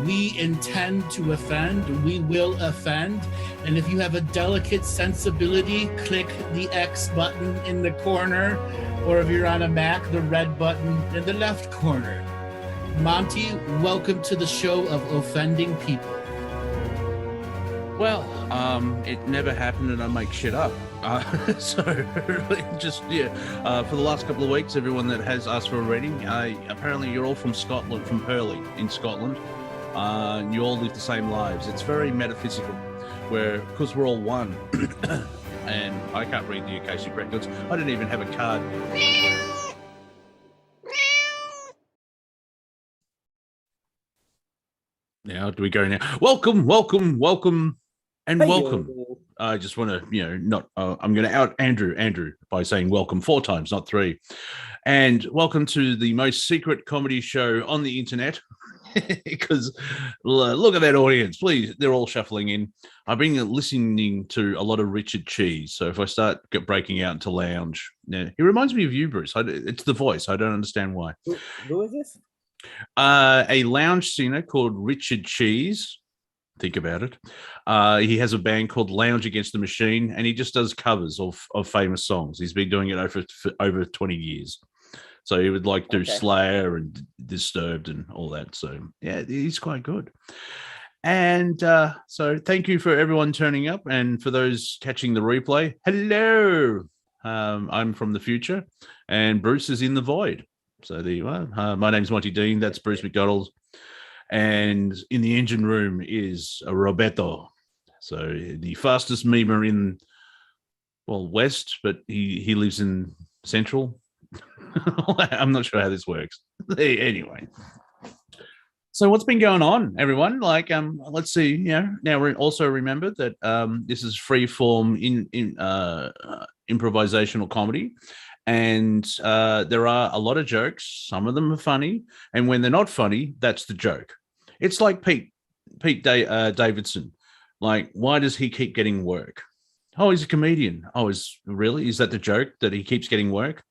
We intend to offend. We will offend. And if you have a delicate sensibility, click the X button in the corner, or if you're on a Mac, the red button in the left corner. Monty, welcome to the show of offending people. Well, it never happened, and I make shit up. So just for the last couple of weeks, everyone that has asked for a reading, apparently you're all from Scotland, from Hurley in Scotland. You all live the same lives. It's very metaphysical, because we're all one. And I can't read the Akashic Records. I don't even have a card. Now, do we go now? Welcome, and welcome. I just want to, I'm going to out Andrew by saying welcome 4 times, not 3. And welcome to the most secret comedy show on the internet. Because look at that audience, please. They're all shuffling in. I've been listening to a lot of Richard Cheese. So if I start breaking out into lounge, he reminds me of you, Bruce. It's the voice. I don't understand why. Who is this? A lounge singer called Richard Cheese. Think about it. He has a band called Lounge Against the Machine, and he just does covers of famous songs. He's been doing it for over 20 years. So he would do Slayer and Disturbed and all that. So yeah, he's quite good. And so thank you for everyone turning up, and for those catching the replay, hello. I'm from the future, and Bruce is in the void. So there you are. My name's Monty Dean. That's Bruce Macdonald. And in the engine room is Roberto. So the fastest memer in, West, but he lives in Central. I'm not sure how this works. Anyway. So what's been going on, everyone? Let's see. Now we also remember that this is free form in improvisational comedy. And there are a lot of jokes. Some of them are funny, and when they're not funny, that's the joke. It's like Pete Davidson. Why does he keep getting work? Oh, he's a comedian. Oh, is that the joke, that he keeps getting work?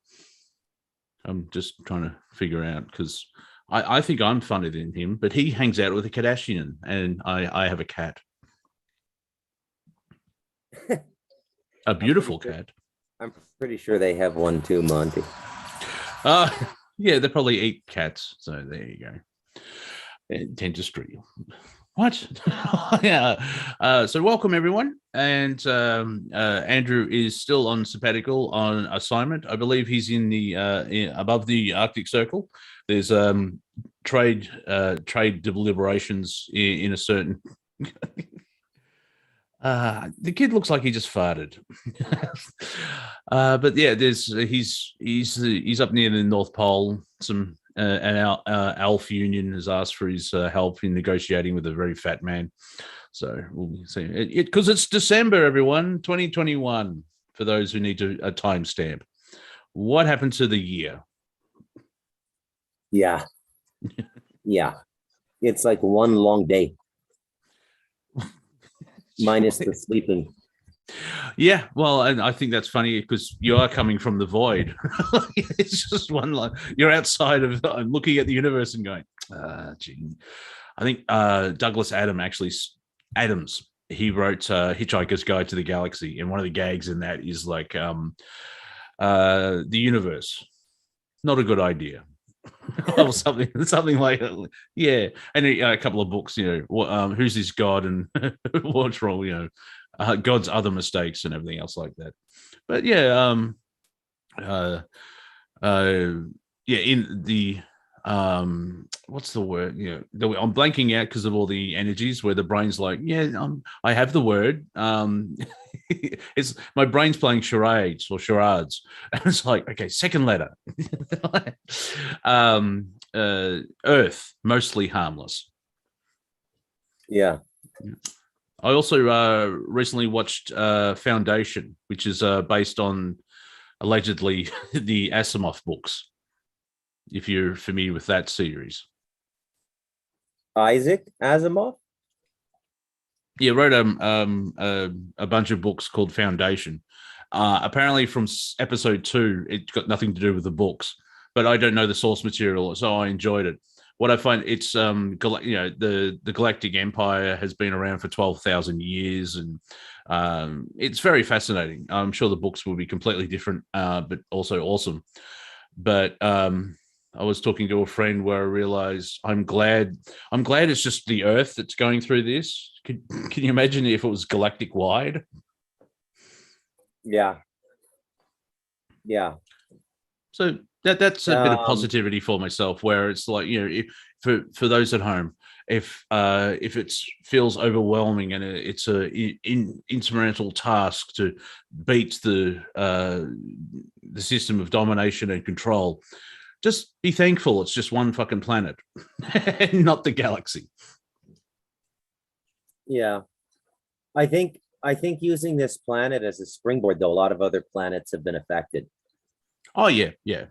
I'm just trying to figure out, because I think I'm funnier than him, but he hangs out with a Kardashian, and I have a cat, a beautiful cat. I'm pretty sure they have one too, Monty. Yeah, they probably eat cats. So there you go. Dentistry. What? Yeah. So welcome, everyone. And Andrew is still on sabbatical, on assignment. I believe he's in the above the Arctic Circle. There's trade deliberations in a certain. The kid looks like he just farted. But yeah, he's up near the North Pole. An Alf Union has asked for his help in negotiating with a very fat man. So we'll see. Because it's December, everyone, 2021. For those who need a timestamp, what happened to the year? Yeah, it's like one long day. Minus the sleeping. Yeah, well, and I think that's funny because you are coming from the void. It's just one line. You're outside of. I'm looking at the universe and going, gee. I think Douglas Adams. He wrote Hitchhiker's Guide to the Galaxy, and one of the gags in that is the universe. Not a good idea. Or something like yeah, and a couple of books, who's this God and what's wrong, God's other mistakes and everything else like that. But yeah, in the what's the word? I'm blanking out because of all the energies where the brain's like, I have the word. It's my brain's playing charades. And it's like, okay, second letter. Earth, mostly harmless. Yeah. I also recently watched Foundation, which is based on allegedly the Asimov books, if you're familiar with that series. Isaac Asimov? Yeah, wrote a bunch of books called Foundation. Apparently from episode 2, it got nothing to do with the books, but I don't know the source material, so I enjoyed it. what I find, it's the Galactic Empire has been around for 12,000 years, and it's very fascinating. I'm sure the books will be completely different, but also awesome. But I was talking to a friend where I realized I'm glad it's just the Earth that's going through this. Can you imagine if it was galactic wide? Yeah. Yeah. So that's a bit of Um, positivity for myself, where it's like, if, for those at home, if it feels overwhelming and it's insurmountable task to beat the system of domination and control, just be thankful it's just one fucking planet, not the galaxy. yeah. I think using this planet as a springboard, though, a lot of other planets have been affected. Oh yeah, yeah.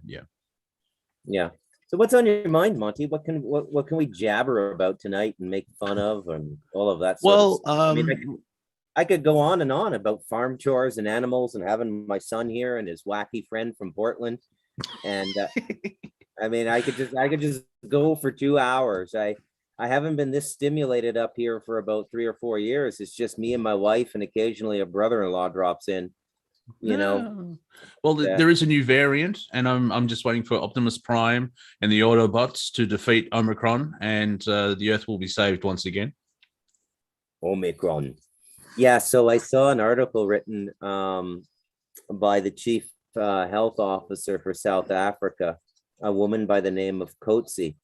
Yeah. So what's on your mind, Monty? What can we jabber about tonight and make fun of and all of that sort of Well, stuff? I mean, I could go on and on about farm chores and animals and having my son here and his wacky friend from Portland. And I mean, I could just go for 2 hours. I haven't been this stimulated up here for about 3 or 4 years. It's just me and my wife, and occasionally a brother-in-law drops in. no. Well, Yeah. there is a new variant, and I'm just waiting for Optimus Prime and the Autobots to defeat Omicron, and the Earth will be saved once again. Omicron. Yeah, so I saw an article written by the chief health officer for South Africa, a woman by the name of Coetzee.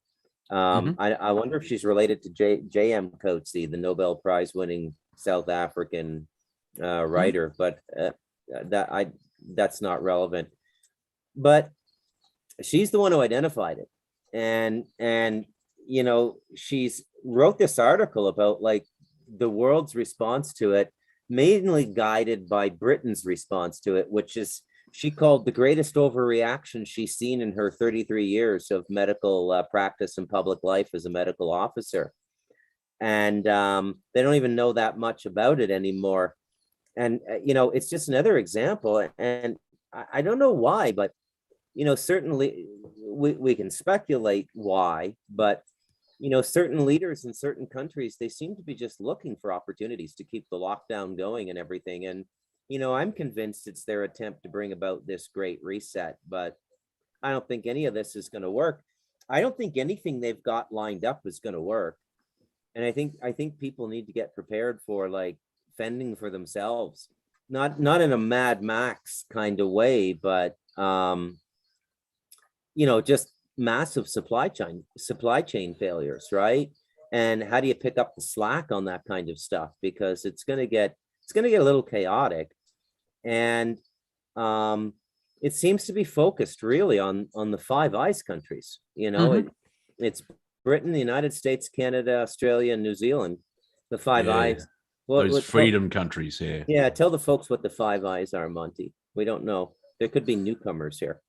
I wonder if she's related to J.M. Coetzee, the Nobel Prize winning South African writer, but that's not relevant. But she's the one who identified it, and she's wrote this article about like the world's response to it, mainly guided by Britain's response to it, which is she called the greatest overreaction she's seen in her 33 years of medical practice and public life as a medical officer. And they don't even know that much about it anymore. And, it's just another example. And I don't know why, but, certainly we can speculate why, but, certain leaders in certain countries, they seem to be just looking for opportunities to keep the lockdown going and everything. And, I'm convinced it's their attempt to bring about this great reset, but I don't think any of this is going to work. I don't think anything they've got lined up is going to work. And I think people need to get prepared for like fending for themselves, not in a Mad Max kind of way, but just massive supply chain failures, right? And how do you pick up the slack on that kind of stuff? Because it's going to get a little chaotic. And it seems to be focused really on the Five Eyes countries. It's Britain, the United States, Canada, Australia, and New Zealand. The Five Eyes. Those freedom countries here. Yeah, tell the folks what the Five Eyes are, Monty. We don't know. There could be newcomers here.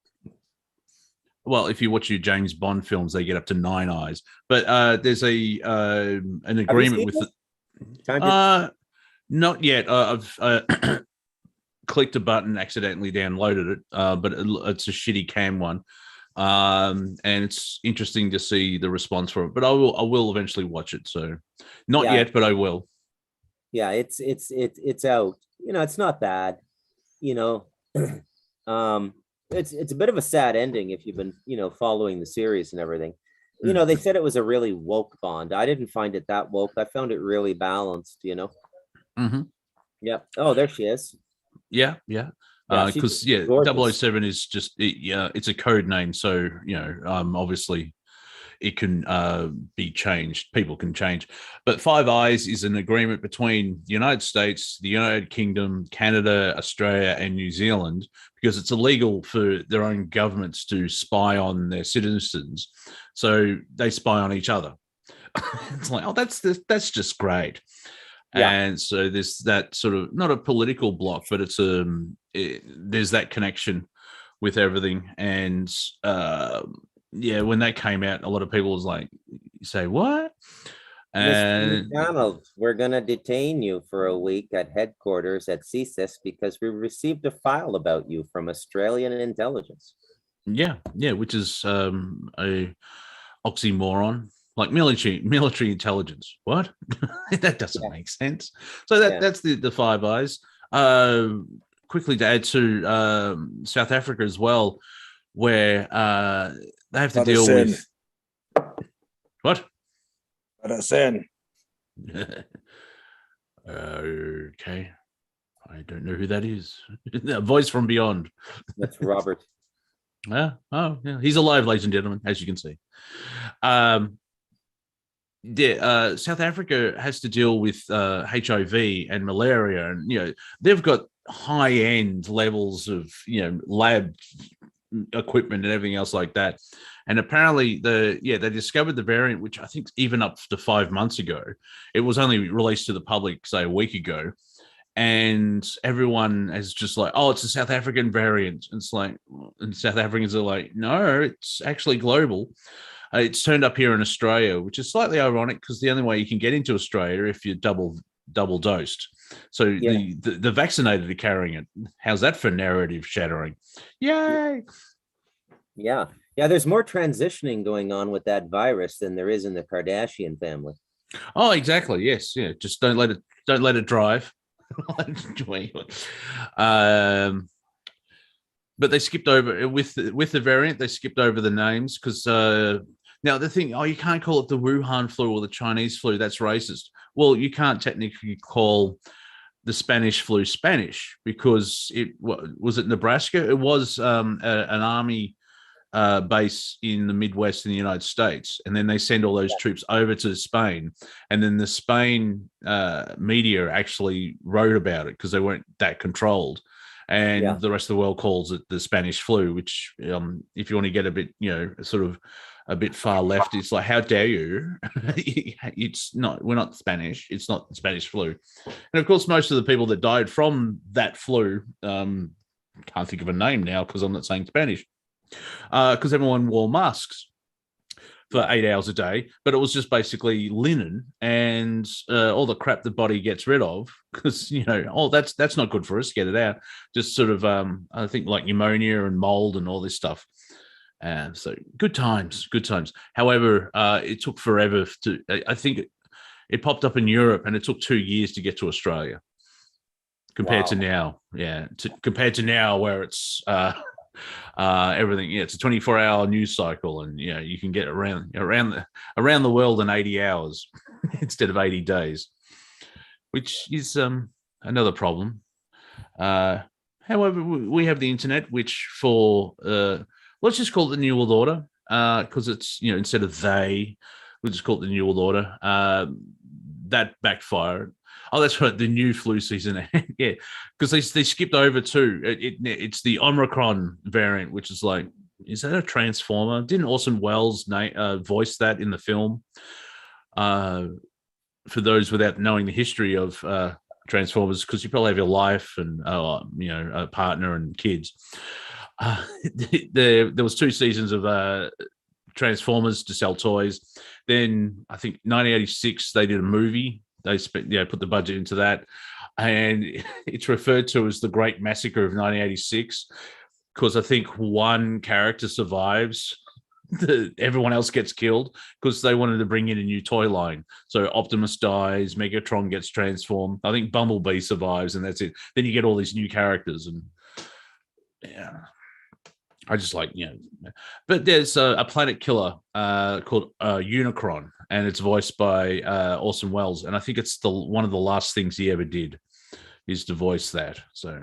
Well, if you watch your James Bond films, they get up to 9 eyes. But there's an agreement with not yet. I've clicked a button, accidentally downloaded it, but it's a shitty cam one, and it's interesting to see the response for it. But I will eventually watch it. So not yet, but I will. Yeah, it's out. It's not bad. It's a bit of a sad ending if you've been following the series and everything. They said it was a really woke Bond. I didn't find it that woke. I found it really balanced. Yep. Oh, there she is. Yeah. Because 007 is just it's a code name, so obviously it can be changed. People can change, but Five Eyes is an agreement between the United States, the United Kingdom, Canada, Australia, and New Zealand, because it's illegal for their own governments to spy on their citizens, so they spy on each other. It's like, oh, that's just great. Yeah. And so there's that sort of, not a political block, but it's there's that connection with everything. And when that came out, a lot of people was like, say what? And Mr. Macdonald, we're going to detain you for a week at headquarters at CSIS because we received a file about you from Australian intelligence. Yeah, which is a oxymoron, like military intelligence. What? That doesn't make sense. So that's the Five Eyes. Quickly to add to South Africa as well, where they have to deal with what? Okay, I don't know who that is. A voice from beyond. That's Robert. Yeah. Oh, yeah. He's alive, ladies and gentlemen, as you can see. South Africa has to deal with HIV and malaria, and they've got high-end levels of lab equipment and everything else like that. And apparently they discovered the variant, which I think even up to 5 months ago. It was only released to the public, say, a week ago. And everyone is just like, oh, it's a South African variant. And it's like, and South Africans are like, no, it's actually global. It's turned up here in Australia, which is slightly ironic because the only way you can get into Australia if you're double dosed. So the vaccinated are carrying it. How's that for narrative shattering? Yay! Yeah. There's more transitioning going on with that virus than there is in the Kardashian family. Oh, exactly. Yes. Yeah. Just don't let it drive. But they skipped over with the variant. They skipped over the names because now the thing. Oh, you can't call it the Wuhan flu or the Chinese flu. That's racist. Well, you can't technically call the Spanish flu Spanish because it was it Nebraska. It was an army base in the Midwest in the United States, and then they send all those troops over to Spain, and then the Spain media actually wrote about it because they weren't that controlled, and the rest of the world calls it the Spanish flu, which if you want to get a bit sort of a bit far left, it's like, how dare you? It's not, we're not Spanish, it's not the Spanish flu. And of course most of the people that died from that flu, can't think of a name now because I'm not saying Spanish, because everyone wore masks for 8 hours a day, but it was just basically linen and all the crap the body gets rid of because that's not good for us. Get it out. Just sort of I think like pneumonia and mold and all this stuff. So good times. However, it took forever to. I think it popped up in Europe and it took 2 years to get to Australia. Compared to now, compared to now where it's everything. It's a 24-hour news cycle, and you can get around the world in 80 hours instead of 80 days, which is another problem. However, we have the internet, which for let's just call it the New World Order, because it's instead of they, we'll just call it the New World Order. That backfired. Oh, that's right, the new flu season. Yeah, because they skipped over too. It's the Omicron variant, which is like, is that a Transformer? Didn't Orson Welles voice that in the film? For those without knowing the history of Transformers, because you probably have your life and a partner and kids. There was 2 seasons of Transformers to sell toys. Then I think 1986 they did a movie. They put the budget into that, and it's referred to as the Great Massacre of 1986 because I think one character survives. Everyone else gets killed because they wanted to bring in a new toy line. So Optimus dies, Megatron gets transformed. I think Bumblebee survives, and that's it. Then you get all these new characters, and I just like, but there's a planet killer called Unicron, and it's voiced by Orson Welles, and I think it's one of the last things he ever did is to voice that. So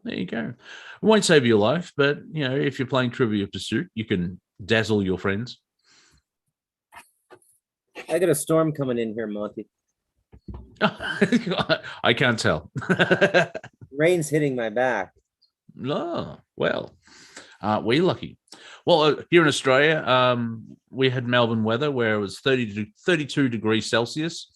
there you go. It won't save your life, but if you're playing Trivial Pursuit, you can dazzle your friends. I got a storm coming in here, Monty. I can't tell. Rain's hitting my back. Oh, well. Aren't we lucky? Well, here in Australia, we had Melbourne weather where it was 30 to 32 degrees Celsius,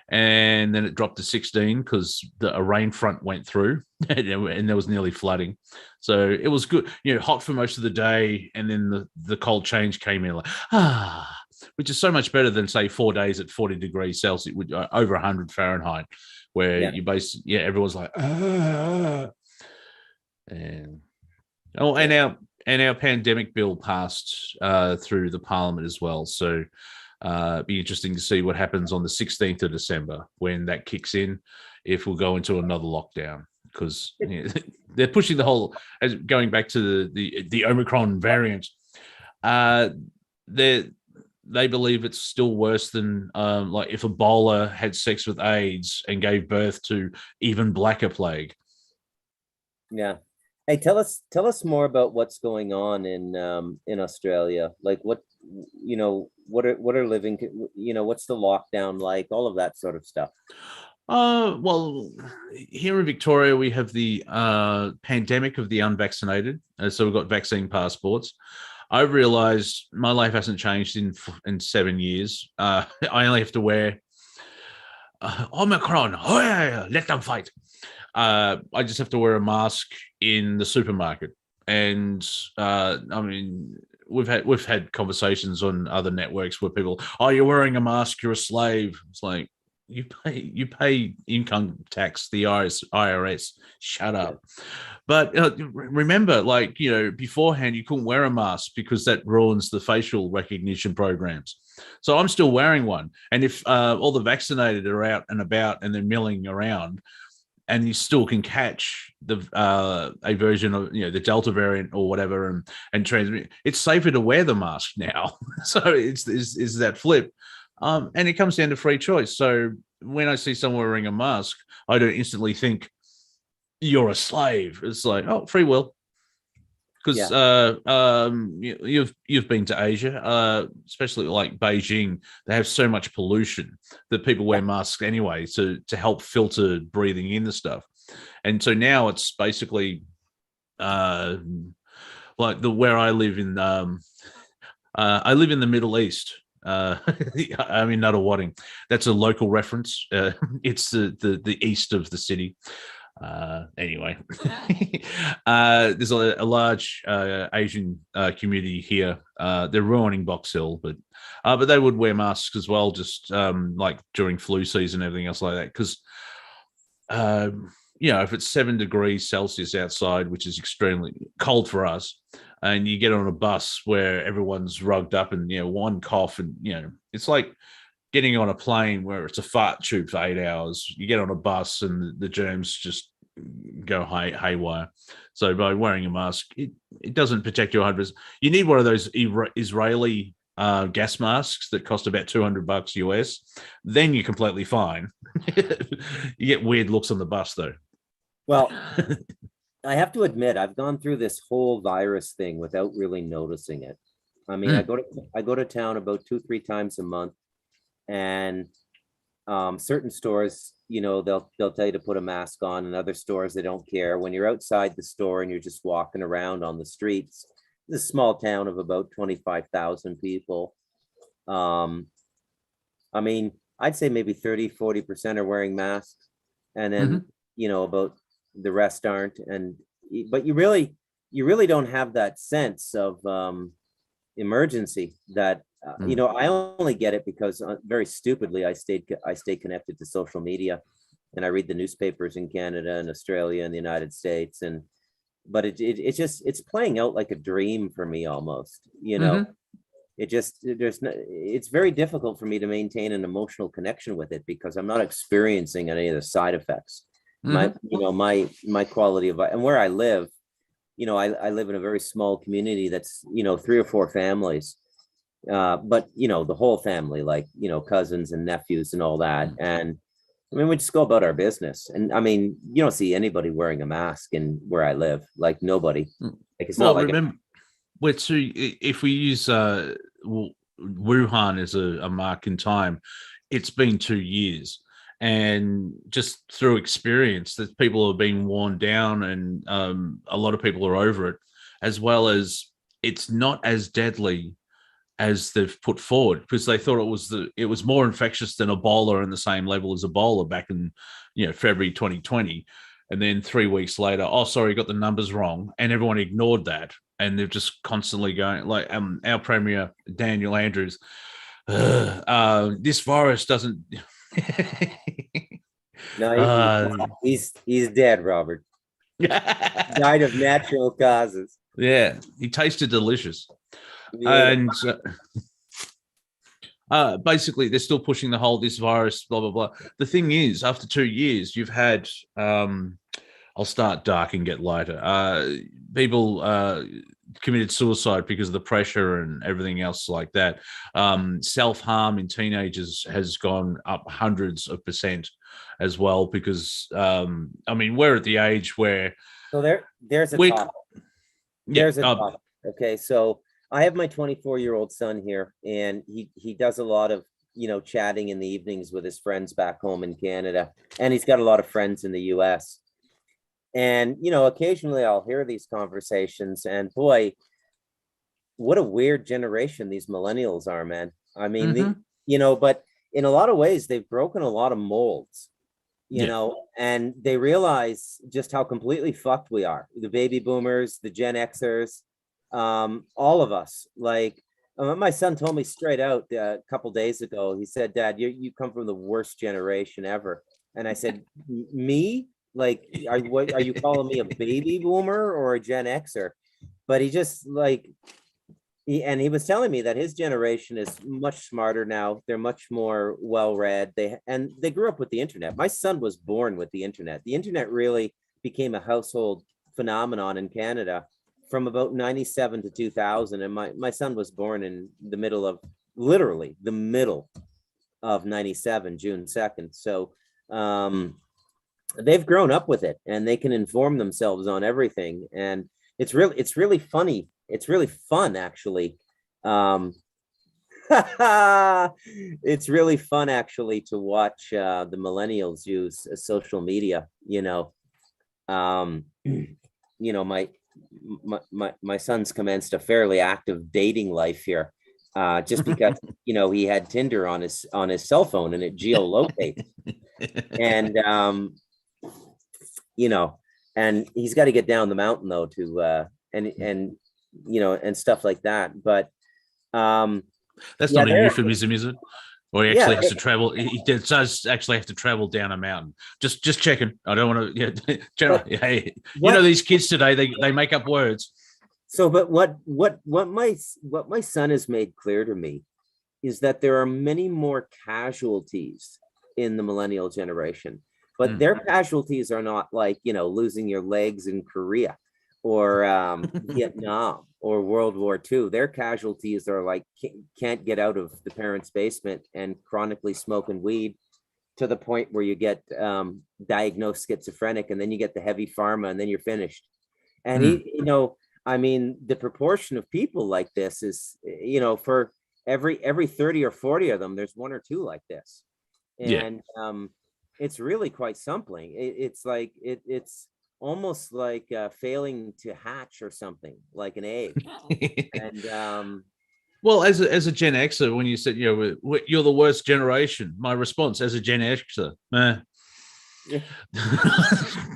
and then it dropped to 16 because a rain front went through, and there was nearly flooding. So it was good, hot for most of the day, and then the cold change came in, which is so much better than say 4 days at 40 degrees Celsius, over 100 Fahrenheit, where everyone's like, and now and our pandemic bill passed through the Parliament as well. So it'd be interesting to see what happens on the 16th of December when that kicks in, if we'll go into another lockdown, because they're pushing the whole, as going back to the Omicron variant. They believe it's still worse than like if Ebola had sex with AIDS and gave birth to even blacker plague. Yeah. Hey, tell us more about what's going on in Australia. Like what are living, what's the lockdown like, all of that sort of stuff. Well, here in Victoria, we have the pandemic of the unvaccinated. So we've got vaccine passports. I've realized my life hasn't changed in 7 years. I only have to wear Omicron. Oh, yeah, let them fight. I just have to wear a mask in the supermarket. And I mean, we've had conversations on other networks where people, oh, you're wearing a mask, you're a slave. It's like, you pay income tax, the IRS. Shut up. But remember, like, beforehand you couldn't wear a mask because that ruins the facial recognition programs. So I'm still wearing one. And if all the vaccinated are out and about and they're milling around, and you still can catch a version of the Delta variant or whatever and transmit, it's safer to wear the mask now. So it's that flip. And it comes down to free choice. So when I see someone wearing a mask, I don't instantly think you're a slave. It's like, oh, free will. Because you've been to Asia, especially like Beijing. They have so much pollution that people wear masks anyway to help filter breathing in the stuff. And so now it's basically like where I live in. I live in the Middle East. I'm in Nuttawading. That's a local reference. It's the east of the city. Anyway, there's a large Asian community here. They're ruining Box Hill, but they would wear masks as well, just like during flu season and everything else like that. Because if it's 7 degrees Celsius outside, which is extremely cold for us, and you get on a bus where everyone's rugged up and one cough and it's like getting on a plane where it's a fart tube for 8 hours. You get on a bus and the germs just go haywire. So by wearing a mask, it doesn't protect you 100%. You need one of those Israeli gas masks that cost about $200 US. Then you're completely fine. You get weird looks on the bus though. Well, I have to admit, I've gone through this whole virus thing without really noticing it. I mean, I go to town about 2-3 times a month, and certain stores, they'll tell you to put a mask on, and other stores they don't care. When you're outside the store and you're just walking around on the streets, this small town of about 25,000 people. I mean, I'd say maybe 30-40% are wearing masks, and then about the rest aren't. But you really don't have that sense of emergency that I only get it because very stupidly I stay connected to social media, and I read the newspapers in Canada and Australia and the United States, but it's playing out like a dream for me almost. It's very difficult for me to maintain an emotional connection with it because I'm not experiencing any of the side effects. My quality of life and where I live, I live in a very small community that's 3 or 4 families, but the whole family, like cousins and nephews and all that. And I mean, we just go about our business, and I mean, you don't see anybody wearing a mask in where I live, like nobody. Like it's not like remember, if we use Wuhan as a mark in time, it's been 2 years. And just through experience that people have been worn down, and a lot of people are over it, as well as it's not as deadly as they've put forward, because they thought it was more infectious than Ebola and the same level as Ebola back in February 2020. And then 3 weeks later, oh, sorry, got the numbers wrong. And everyone ignored that. And they're just constantly going, like our Premier, Daniel Andrews, this virus doesn't... No, he's dead, Robert. Died of natural causes. Yeah, he tasted delicious. Yeah. And basically, they're still pushing the whole this virus, blah blah blah. The thing is, after 2 years, you've had. I'll start dark and get lighter. People committed suicide because of the pressure and everything else like that. Self-harm in teenagers has gone up hundreds of percent as well because, I mean, we're at the age where So there's a we, topic. yeah, There's a topic. Okay, so I have my 24-year-old son here, and he does a lot of chatting in the evenings with his friends back home in Canada, and he's got a lot of friends in the U.S. And occasionally I'll hear these conversations, and boy, what a weird generation these millennials are, man. I mean, but in a lot of ways, they've broken a lot of molds, and they realize just how completely fucked we are. The baby boomers, the Gen Xers, all of us. Like, my son told me straight out a couple days ago, he said, "Dad, you come from the worst generation ever." And I said, "Me? Like, are you calling me a baby boomer or a Gen Xer?" But he just like, he was telling me that his generation is much smarter now. They're much more well-read. They grew up with the internet. My son was born with the internet. The internet really became a household phenomenon in Canada from about 97 to 2000. And my son was born in the middle of, literally the middle of 97, June 2nd. So, they've grown up with it, and they can inform themselves on everything. And it's really funny. It's really fun, actually. It's really fun, actually, to watch the millennials use social media. My son's commenced a fairly active dating life here, just because he had Tinder on his cell phone, and it geolocates. And and he's got to get down the mountain though to and stuff like that. But that's not a euphemism, is it? Or he actually has to travel. He does actually have to travel down a mountain. Just checking. I don't want to. Hey, these kids today, they make up words. So, but what my son has made clear to me is that there are many more casualties in the millennial generation. But their casualties are not like, losing your legs in Korea or Vietnam or World War II. Their casualties are like, can't get out of the parents' basement and chronically smoking weed to the point where you get diagnosed schizophrenic, and then you get the heavy pharma, and then you're finished. And I mean, the proportion of people like this is, for every 30 or 40 of them, there's one or two like this. And it's really quite something. It's like it's almost like failing to hatch or something, like an egg. And well, as a Gen Xer, when you said you're the worst generation, my response as a Gen Xer,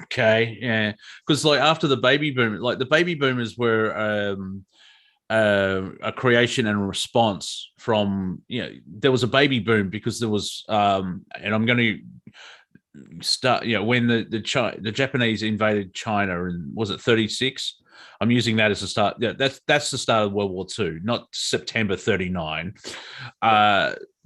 okay, yeah, because like after the baby boom, like the baby boomers were a creation and a response from there was a baby boom because there was and I'm going to start when the Japanese invaded China, and was it 36? I'm using that as a start. Yeah, that's the start of World War II, not September 39.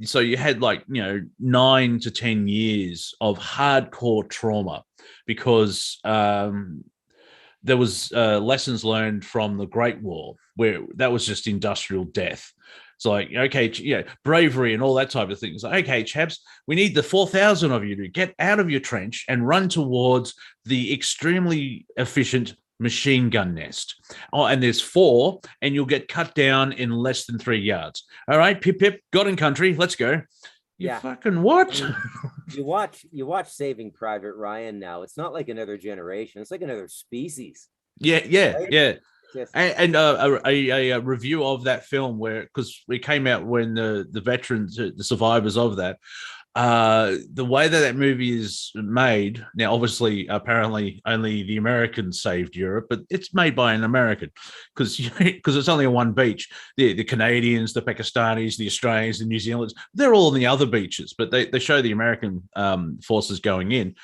So you had 9 to 10 years of hardcore trauma because there was lessons learned from the Great War, where that was just industrial death. It's like, okay, bravery and all that type of thing. It's like, okay, chaps, we need the 4,000 of you to get out of your trench and run towards the extremely efficient machine gun nest. Oh, and there's 4, and you'll get cut down in less than 3 yards. All right, pip, pip, got in country, let's go. Fucking what? You watch Saving Private Ryan now. It's not like another generation. It's like another species. Yeah. Right? Yes. And a review of that film, where because it came out when the veterans, the survivors of that, the way that movie is made now, obviously, apparently only the Americans saved Europe, but it's made by an American because it's only on one beach. The Canadians, the Pakistanis, the Australians, the New Zealanders, they're all on the other beaches, but they show the American forces going in.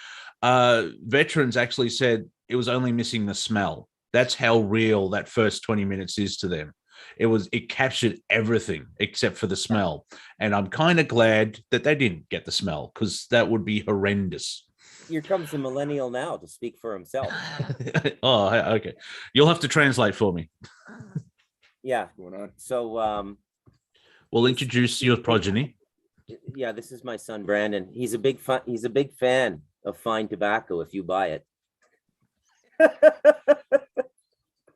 Veterans actually said it was only missing the smell. That's how real that first 20 minutes is to them. It captured everything except for the smell. And I'm kind of glad that they didn't get the smell, because that would be horrendous. Here comes the millennial now to speak for himself. Oh, okay. You'll have to translate for me. Yeah. What's going on? So We'll introduce your progeny. yeah, this is my son Brandon. He's a big fan of fine tobacco if you buy it.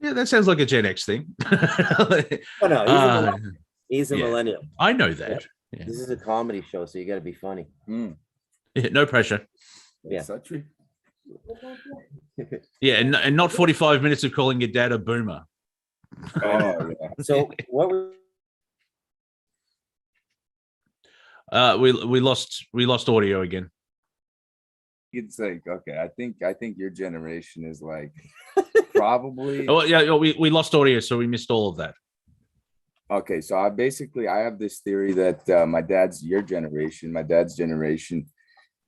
Yeah, that sounds like a Gen X thing. Oh no, he's a millennial. I know that. Yeah. This is a comedy show, so you got to be funny. Yeah, no pressure. Yeah. Yeah, and not 45 minutes of calling your dad a boomer. Oh, yeah. So what were we lost audio again. It's like, okay, I think your generation is like probably Oh yeah, we lost audio, so we missed all of that. okay. So I have this theory that my dad's generation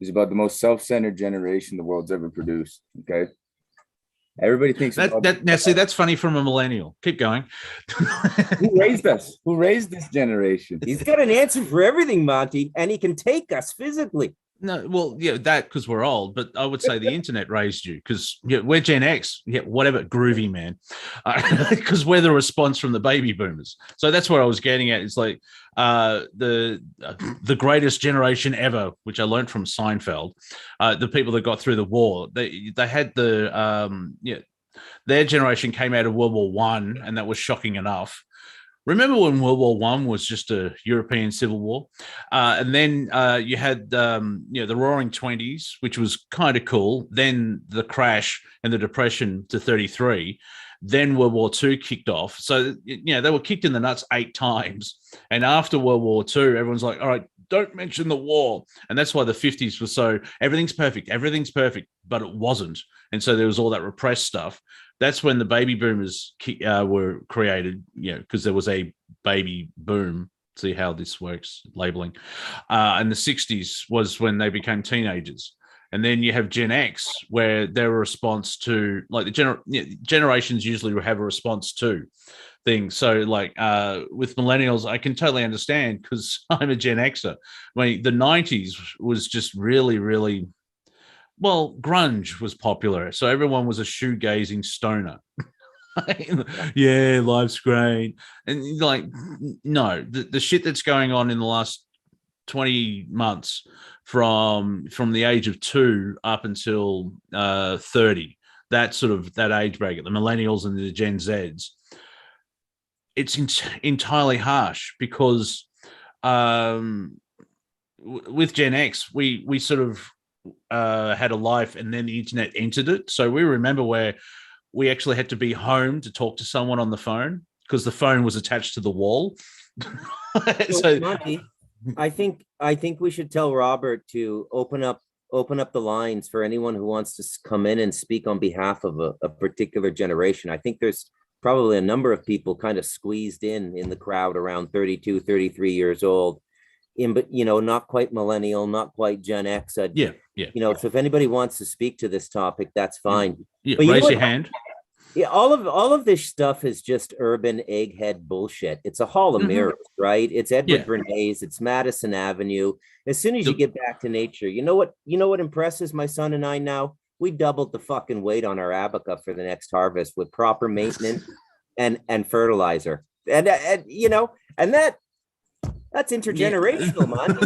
is about the most self-centered generation the world's ever produced. Okay. Everybody thinks Now see, that's funny from a millennial. Keep going. who raised us? Who raised this generation? He's got an answer for everything, Monty, and he can take us physically. No, well, yeah, that because we're old, but I would say the internet raised you, because we're Gen X. Yeah, whatever, groovy, man. Because we're the response from the baby boomers. So that's what I was getting at. It's like the greatest generation ever, which I learned from Seinfeld. The people that got through the war, they had their generation came out of World War One, and that was shocking enough. Remember when World War One was just a European civil war, and then you had the Roaring Twenties, which was kind of cool. Then the crash and the depression to 33. Then World War II kicked off. So they were kicked in the nuts 8 times. And after World War II, everyone's like, "All right, don't mention the war." And that's why the 50s was so everything's perfect, but it wasn't. And so there was all that repressed stuff. That's when the baby boomers were created, because there was a baby boom. See how this works, labeling. And the 60s was when they became teenagers. And then you have Gen X, where they're a response to, like, the generations usually have a response to things. So, like, with millennials, I can totally understand, because I'm a Gen Xer. I mean, the 90s was just really, really... Well, grunge was popular, so everyone was a shoegazing stoner. Yeah, life's great. And like, no, the shit that's going on in the last 20 months from the age of 2 up until 30, that age bracket, the millennials and the Gen Zs, it's entirely harsh, because with Gen X, we sort of had a life, and then the internet entered it. So we remember where we actually had to be home to talk to someone on the phone, because the phone was attached to the wall. So Monty, I think we should tell Robert to open up the lines for anyone who wants to come in and speak on behalf of a particular generation. I think there's probably a number of people kind of squeezed in the crowd around 32, 33 years old. But not quite millennial, not quite Gen X. So if anybody wants to speak to this topic, that's fine. Yeah, raise your hand. Yeah, all of this stuff is just urban egghead bullshit. It's a hall of mirrors, right? It's Edward Bernays, it's Madison Avenue. As soon as you get back to nature, you know what impresses my son and I now? We doubled the fucking weight on our Abaca for the next harvest with proper maintenance and fertilizer. And that's intergenerational, man.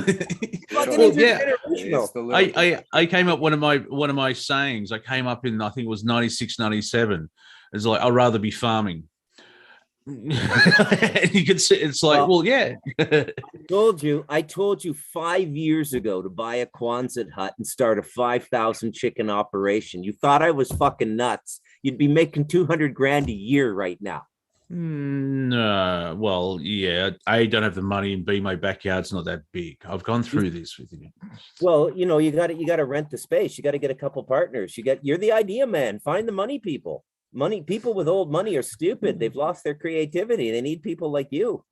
Intergenerational. I came up one of my sayings. I came up in, I think it was 96, 97. It's like, I'd rather be farming. And you can see it's like, well, yeah. I told you 5 years ago to buy a Quonset hut and start a 5,000 chicken operation. You thought I was fucking nuts. You'd be making 200 grand a year right now. No, well, yeah, I don't have the money, and B, my backyard's not that big. I've gone through this with you. Well, you got to rent the space. You got to get a couple partners. You're the idea man. Find the money people. People with old money are stupid. They've lost their creativity. They need people like you.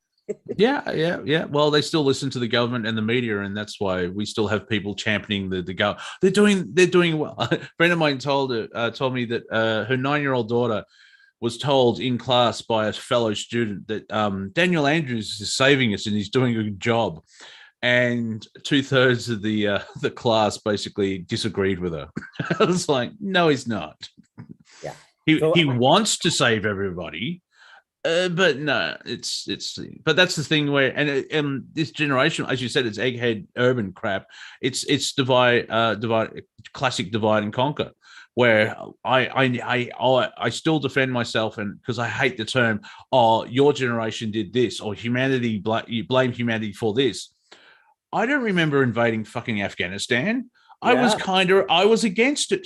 Yeah. Well, they still listen to the government and the media, and that's why we still have people championing the go. They're doing well. A friend of mine told me that her 9-year-old daughter was told in class by a fellow student that Daniel Andrews is saving us and he's doing a good job. And 2/3 of the class basically disagreed with her. I was like, no, he's not. Yeah. He wants to save everybody, but no, but that's the thing where, and this generation, as you said, it's egghead urban crap. It's divide, classic divide and conquer, where I still defend myself, and because I hate the term, oh, your generation did this, or humanity, you blame humanity for this. I don't remember invading fucking Afghanistan. I was against it.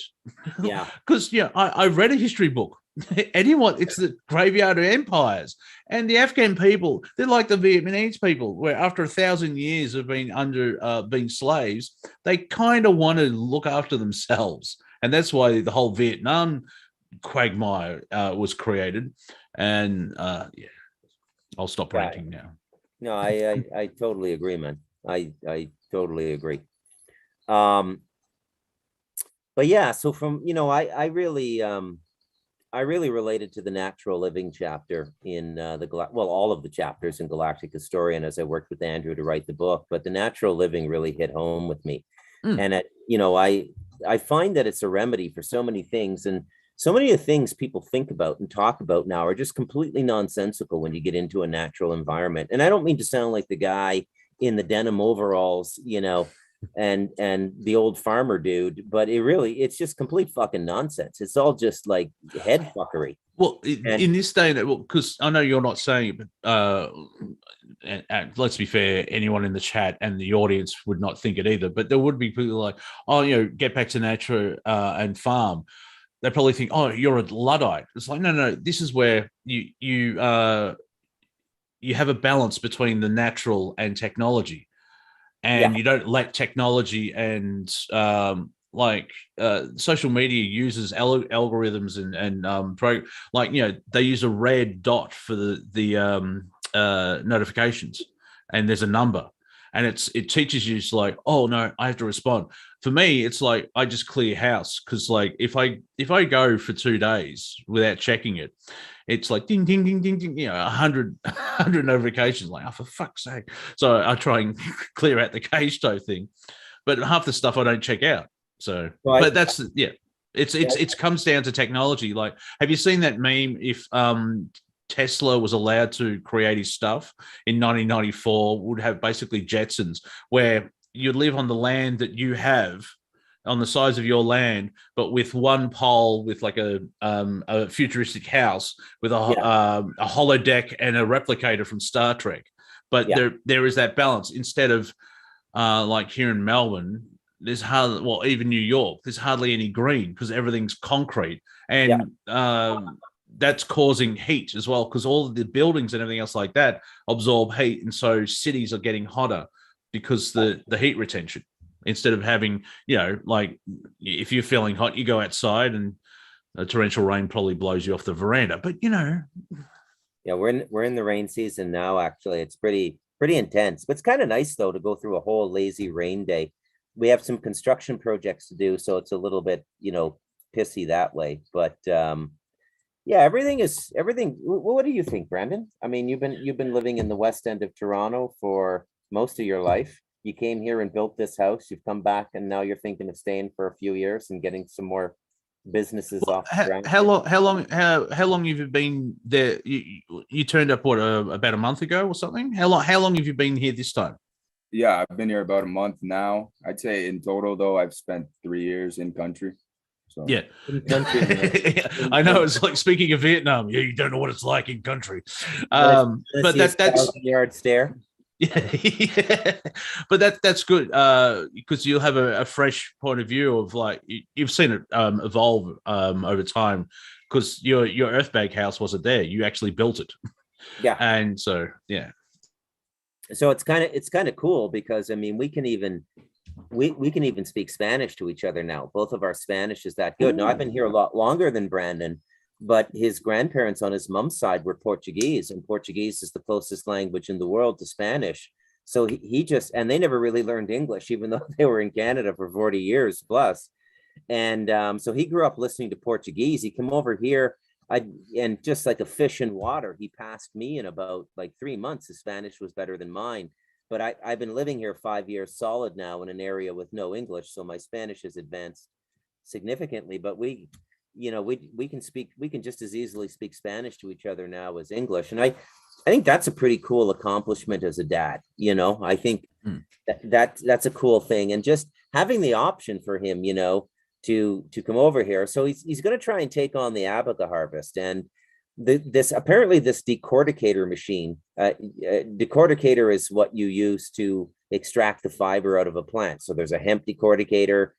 Yeah. Because I read a history book. It's the graveyard of empires. And the Afghan people, they're like the Vietnamese people, where after 1,000 years of being being slaves, they kind of want to look after themselves. And that's why the whole Vietnam quagmire was created. And I'll stop ranting now. No, I totally agree, man. I totally agree. But yeah, so from, I really related to the natural living chapter in all of the chapters in Galactic Historian as I worked with Andrew to write the book, but the natural living really hit home with me. And I find that it's a remedy for so many things, and so many of the things people think about and talk about now are just completely nonsensical when you get into a natural environment. And I don't mean to sound like the guy in the denim overalls, and the old farmer dude, but it's just complete fucking nonsense. It's all just like head fuckery. Well, in this day, because I know you're not saying it, but and let's be fair, anyone in the chat and the audience would not think it either, but there would be people like, oh, get back to nature and farm. They probably think, oh, you're a Luddite. It's like, no, this is where you have a balance between the natural and technology, and you don't let technology and social media uses algorithms and they use a red dot for the notifications, and there's a number, and it teaches you, it's like, oh no, I have to respond. For me, it's like I just clear house, because like if I go for 2 days without checking it, it's like ding ding ding ding ding, 100 notifications, like, oh, for fuck's sake. So I try and clear out the cache type thing, but half the stuff I don't check out. So but that's it's comes down to technology. Like, have you seen that meme? If Tesla was allowed to create his stuff in 1994, would have basically Jetsons, where you live on the land that you have, on the size of your land, but with one pole, with like a futuristic house with a holodeck and a replicator from Star Trek. But there is that balance. Instead of like here in Melbourne, there's hardly, well, even New York, there's hardly any green because everything's concrete, and that's causing heat as well, because all of the buildings and everything else like that absorb heat, and so cities are getting hotter because the heat retention. Instead of having, like if you're feeling hot, you go outside and a torrential rain probably blows you off the veranda. But we're in the rain season now. Actually, it's pretty intense. But it's kind of nice though to go through a whole lazy rain day. We have some construction projects to do, so it's a little bit pissy that way. But everything. What do you think, Brandon? I mean, you've been living in the West End of Toronto for most of your life. You came here and built this house. You've come back, and now you're thinking of staying for a few years and getting some more businesses off the ground. How long have you been there? You turned up about a month ago or something? How long have you been here this time? Yeah, I've been here about a month now. I'd say in total though, I've spent 3 years in country. So yeah, I know. It's like speaking of Vietnam. Yeah, you don't know what it's like in country. But that's yard stare. Yeah, but that's good, because you'll have a fresh point of view of, like, you've seen it evolve over time, because your earthbag house wasn't there. You actually built it. Yeah. And so so it's kind of cool, because I mean, we can even speak Spanish to each other now. Both of our Spanish is that good. Now, I've been here a lot longer than Brandon, but his grandparents on his mom's side were Portuguese, and Portuguese is the closest language in the world to Spanish. So he just, and they never really learned English, even though they were in Canada for 40 years plus. And so he grew up listening to Portuguese. He came over here and just like a fish in water, he passed me in about like 3 months. His Spanish was better than mine. But I've been living here 5 years solid now in an area with no English. So my Spanish has advanced significantly, but we can just as easily speak Spanish to each other now as English. And I think that's a pretty cool accomplishment as a dad. I think that's a cool thing. And just having the option for him, to come over here. So he's going to try and take on the Abaca harvest. And this decorticator machine, decorticator is what you use to extract the fiber out of a plant. So there's a hemp decorticator,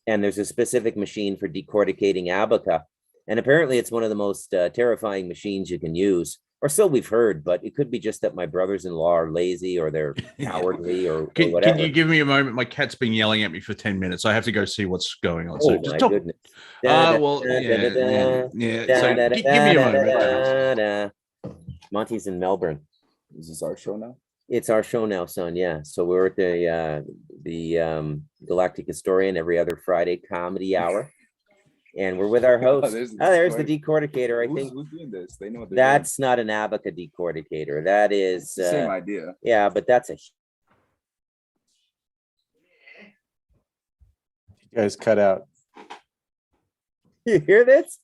and there's a specific machine for decorticating Abaca. And apparently it's one of the most terrifying machines you can use, or so we've heard, but it could be just that my brothers-in-law are lazy or they're cowardly or whatever. Can you give me a moment? My cat's been yelling at me for 10 minutes. I have to go see what's going on. Oh, So my just talk. goodness. So give me a moment. Monty's in Melbourne. Is this our show now? It's our show now, son. Yeah. So we're at the Galactic Historian every other Friday comedy hour. And we're with our host. There's the decorticator. I think who's doing this? They know what that's not an Abaca decorticator. That is same idea. Yeah, but that's a. You guys cut out. You hear this?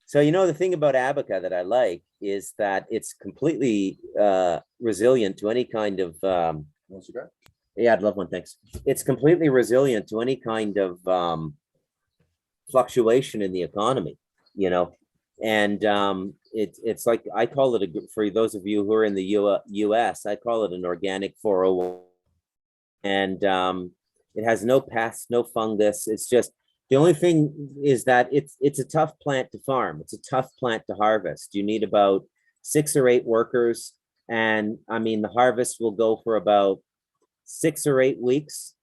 So the thing about Abaca that I like is that it's completely resilient to any kind of. Yeah, I'd love one. Thanks. It's completely resilient to any kind of fluctuation in the economy, and it's like, I call it for those of you who are in the US, I call it an organic 401. And it has no pests, no fungus. It's just, the only thing is that it's a tough plant to farm. It's a tough plant to harvest. You need about 6 or 8 workers. And I mean, the harvest will go for about 6 or 8 weeks,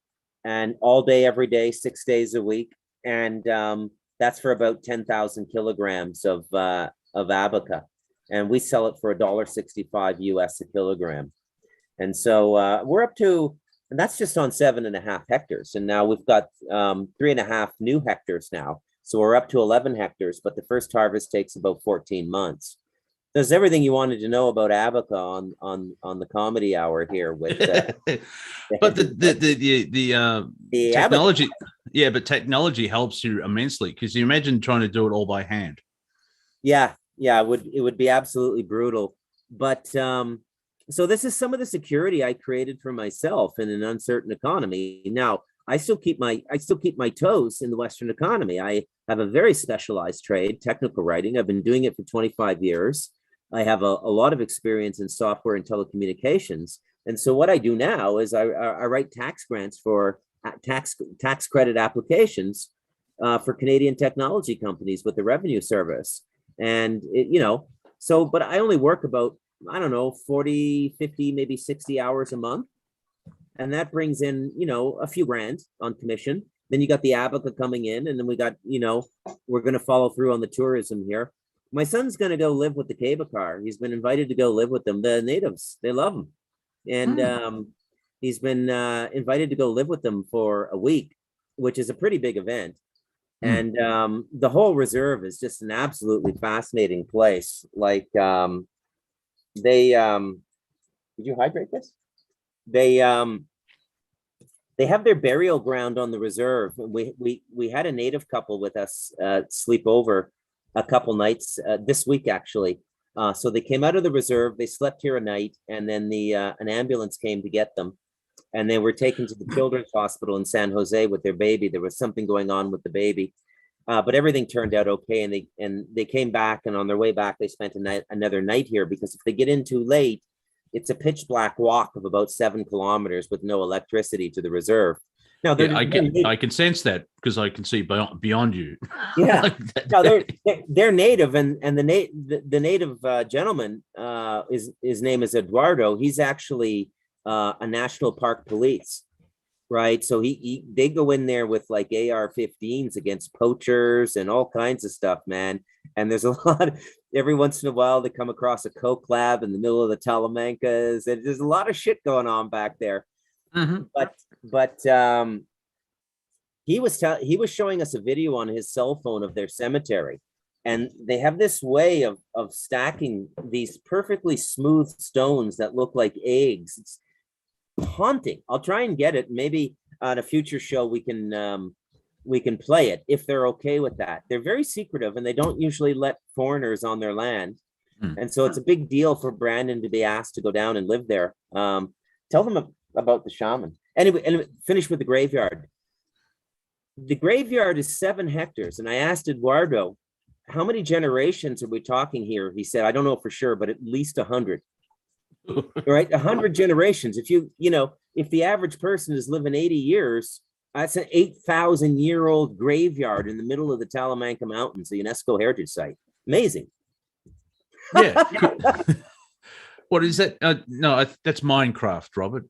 and all day, every day, 6 days a week. And that's for about 10,000 kilograms of Abaca. And we sell it for $1.65 US a kilogram. And so we're up to, and that's just on 7.5 hectares. And now we've got 3.5 new hectares now. So we're up to 11 hectares, but the first harvest takes about 14 months. There's everything you wanted to know about Abaca on the comedy hour here with but the technology Abaca. Yeah, but technology helps you immensely, because you imagine trying to do it all by hand. Yeah, it would be absolutely brutal. But so this is some of the security I created for myself in an uncertain economy. Now, I still keep my toes in the Western economy. I have a very specialized trade, technical writing. I've been doing it for 25 years. I have a lot of experience in software and telecommunications. And so what I do now is I write tax grants for tax credit applications for Canadian technology companies with the Revenue Service. And but I only work about, 40, 50, maybe 60 hours a month. And that brings in, a few grand on commission. Then you got the Abaca coming in, and then we got, we're going to follow through on the tourism here. My son's going to go live with the Abaca. He's been invited to go live with them. The natives, they love him. And he's been invited to go live with them for a week, which is a pretty big event. And the whole reserve is just an absolutely fascinating place. Like did you hydrate this? They have their burial ground on the reserve. We had a native couple with us sleep over a couple nights this week, actually. So they came out of the reserve, they slept here a night, and then an ambulance came to get them. And they were taken to the children's hospital in San Jose with their baby. There was something going on with the baby, but everything turned out okay. And they came back, and on their way back, they spent another night here, because if they get in too late, it's a pitch black walk of about 7 kilometers with no electricity to the reserve. Now, I can sense that, because I can see beyond you. Yeah, no, they're native, and the native gentleman, his name is Eduardo. He's actually a national park police, right? So they go in there with like AR-15s against poachers and all kinds of stuff, man. And there's a lot. Every once in a while, they come across a coke lab in the middle of the Talamancas, and there's a lot of shit going on back there. But he was showing us a video on his cell phone of their cemetery, And they have this way of stacking these perfectly smooth stones that look like eggs. It's haunting. I'll try and get it. Maybe on a future show we can play it if they're okay with that. They're very secretive and they don't usually let foreigners on their land. And so it's a big deal for Brandon to be asked to go down and live there. Tell them about the shaman. Anyway, and finish with the graveyard. The graveyard is 7 hectares. And I asked Eduardo, how many generations are we talking here? He said, I don't know for sure, but at least 100. Right? 100 generations. If the average person is living 80 years, that's an 8,000-year-old graveyard in the middle of the Talamanca Mountains, the UNESCO heritage site. Amazing. Yeah. What is that? No, that's Minecraft, Robert.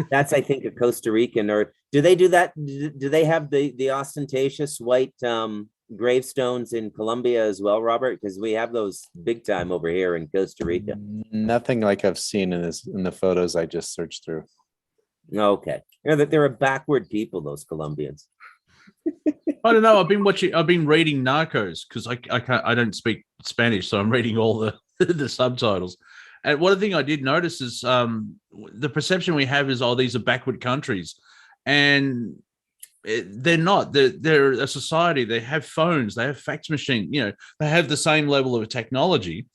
That's I think a Costa Rican, or do they do that? Do they have the ostentatious white gravestones in Colombia as well, Robert? Because we have those big time over here in Costa Rica. Nothing like I've seen in the photos I just searched through. Okay, they're a backward people, those Colombians. I don't know. I've been reading Narcos because I don't speak Spanish, so I'm reading all the subtitles. And one thing I did notice is the perception we have is, these are backward countries, and they're not. They're a society. They have phones. They have fax machine. They have the same level of technology,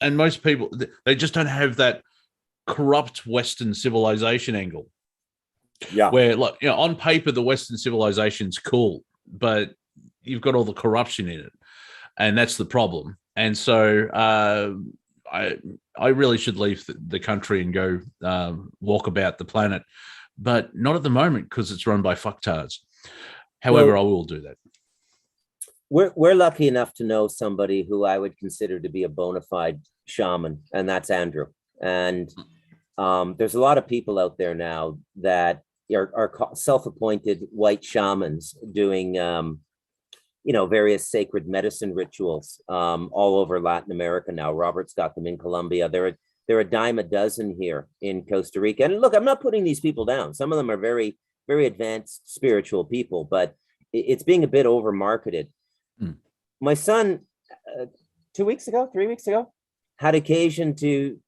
and most people, they just don't have that corrupt Western civilization angle. Yeah, where on paper the Western civilization's cool, but you've got all the corruption in it, and that's the problem. And so I really should leave the country and go walk about the planet, but not at the moment because it's run by fucktards. However, I will do that. We're lucky enough to know somebody who I would consider to be a bona fide shaman, and that's Andrew. And there's a lot of people out there now that are self-appointed white shamans doing various sacred medicine rituals all over Latin America now. Robert's got them in Colombia. They're a dime a dozen here in Costa Rica. And look, I'm not putting these people down. Some of them are very, very advanced spiritual people, but it's being a bit over marketed. My son, 3 weeks ago, had occasion to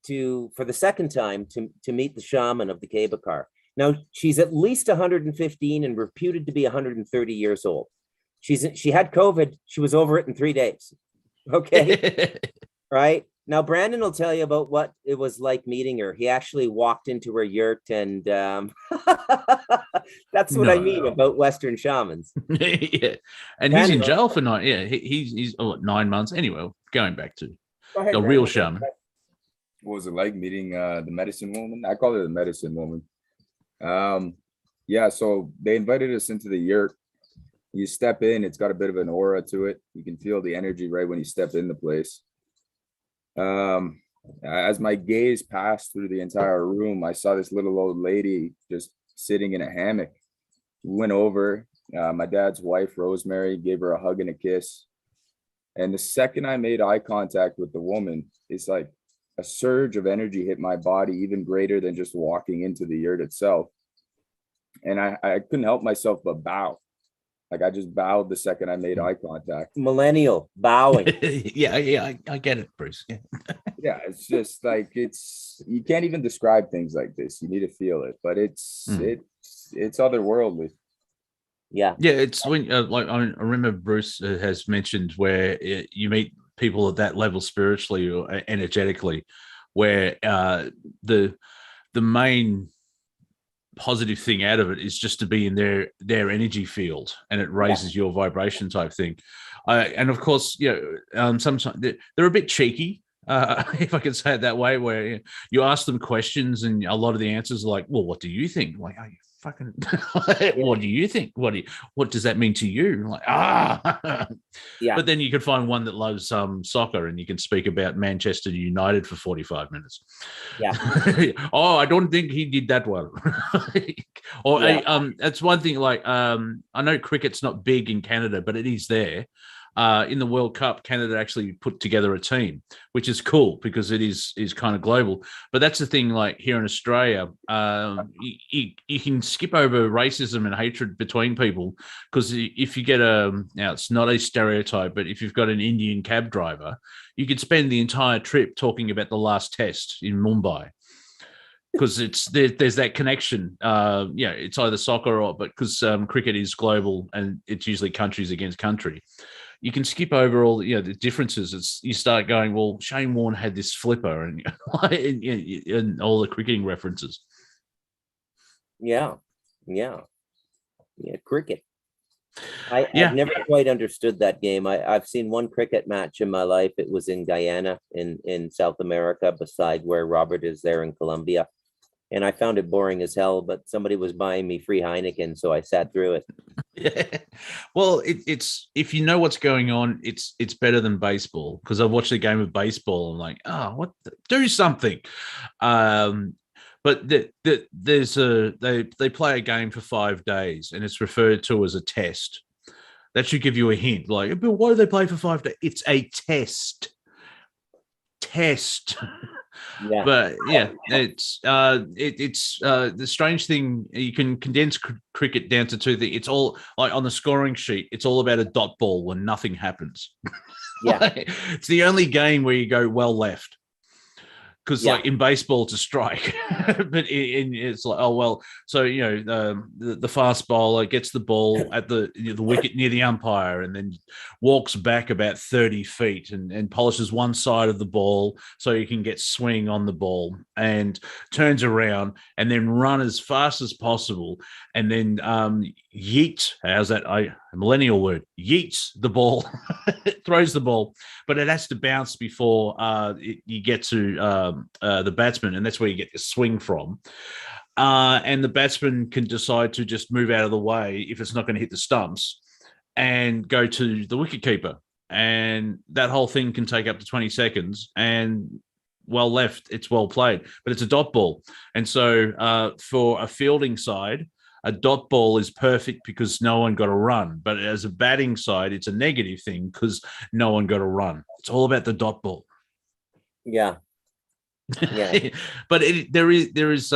for the second time to meet the shaman of the Abaca. Now she's at least 115 and reputed to be 130 years old. She had COVID. She was over it in 3 days. Okay. Right. Now, Brandon will tell you about what it was like meeting her. He actually walked into her yurt, and that's what I mean about Western shamans. Yeah. And he's in jail for 9. Yeah. He's 9 months. Anyway, going back to the real shaman. What was it like meeting the medicine woman? I call her the medicine woman. So they invited us into the yurt. You step in, it's got a bit of an aura to it. You can feel the energy right when you step in the place. As my gaze passed through the entire room, I saw this little old lady just sitting in a hammock. We went over. My dad's wife, Rosemary, gave her a hug and a kiss. And the second I made eye contact with the woman, it's like a surge of energy hit my body, even greater than just walking into the yurt itself. And I couldn't help myself but bow. Like I just bowed the second I made eye contact. Millennial bowing. Yeah, I get it, Bruce. Yeah, it's just like you can't even describe things like this. You need to feel it, but it's otherworldly. Yeah, it's when like I remember Bruce has mentioned where you meet people at that level spiritually or energetically, where the main positive thing out of it is just to be in their energy field, and it raises your vibration type thing. And of course, sometimes they're a bit cheeky, if I can say it that way, where you ask them questions and a lot of the answers are like, well, what do you think? Like, are you fucking what do you think? What does that mean to you? Like, yeah. But then you could find one that loves soccer, and you can speak about Manchester United for 45 minutes. Yeah. Oh, I don't think he did that well. Or that's one thing. Like, I know cricket's not big in Canada, but it is there. in the World Cup, Canada actually put together a team, which is cool because it is kind of global. But that's the thing, like here in Australia, you can skip over racism and hatred between people, because if you get now it's not a stereotype, but if you've got an Indian cab driver, you could spend the entire trip talking about the last test in Mumbai. Because there's that connection, it's either soccer but because cricket is global and it's usually countries against country, you can skip over all the differences. You start going, well, Shane Warne had this flipper and all the cricketing references. Yeah, cricket. I've never quite understood that game. I've seen one cricket match in my life. It was in Guyana in South America, beside where Robert is there in Colombia. And I found it boring as hell, but somebody was buying me free Heineken, so I sat through it. Yeah. Well, it's if you know what's going on, it's better than baseball, because I've watched a game of baseball. I'm like, do something. But they play a game for 5 days, and it's referred to as a test. That should give you a hint. Like, but why do they play for 5 days? It's a test. Yeah. But yeah, it's the strange thing. You can condense cricket down to two things. It's all like on the scoring sheet. It's all about a dot ball when nothing happens. Yeah. It's the only game where you go well left. Because like in baseball, it's a strike, but it's like, oh well. So the fast bowler gets the ball at the wicket near the umpire, and then walks back about 30 feet and polishes one side of the ball so you can get swing on the ball, and turns around and then run as fast as possible, and then yeets. How's that? A millennial word. Yeets the ball, throws the ball, but it has to bounce before you get to the batsman, and that's where you get the swing from. And the batsman can decide to just move out of the way if it's not going to hit the stumps, and go to the wicketkeeper. And that whole thing can take up to 20 seconds. And well left, it's well played, but it's a dot ball. And so for a fielding side, a dot ball is perfect because no one got a run. But as a batting side, it's a negative thing because no one got a run. It's all about the dot ball. Yeah. But there is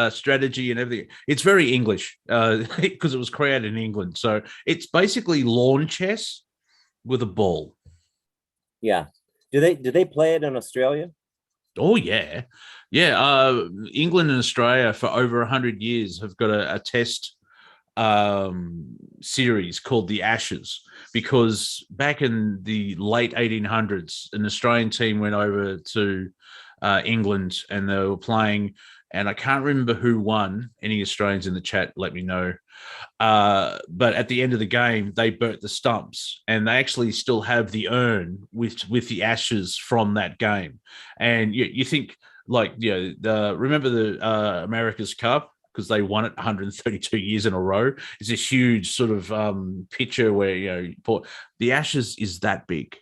strategy and everything. It's very English because it was created in England. So it's basically lawn chess with a ball. Yeah. Do they play it in Australia? Oh yeah. England and Australia for over 100 years have got a test series called the Ashes, because back in the late 1800s, an Australian team went over to England, and they were playing, and I can't remember who won. Any Australians in the chat, let me know. But at the end of the game, they burnt the stumps, and they actually still have the urn with the ashes from that game. And you think, like, remember the America's Cup, because they won it 132 years in a row. It's a huge sort of picture where the ashes is that big.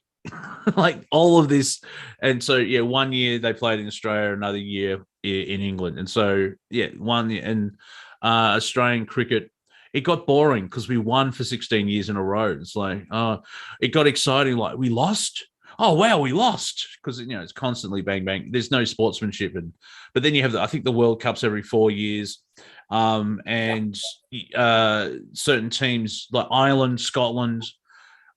Like all of this. And so 1 year they played in Australia, another year in England. And so 1 year, and Australian cricket, it got boring because we won for 16 years in a row. It's like, it got exciting, like we lost. Oh wow, we lost, because it's constantly bang bang. There's no sportsmanship, but then you have I think the World Cups every 4 years, and certain teams like Ireland, Scotland.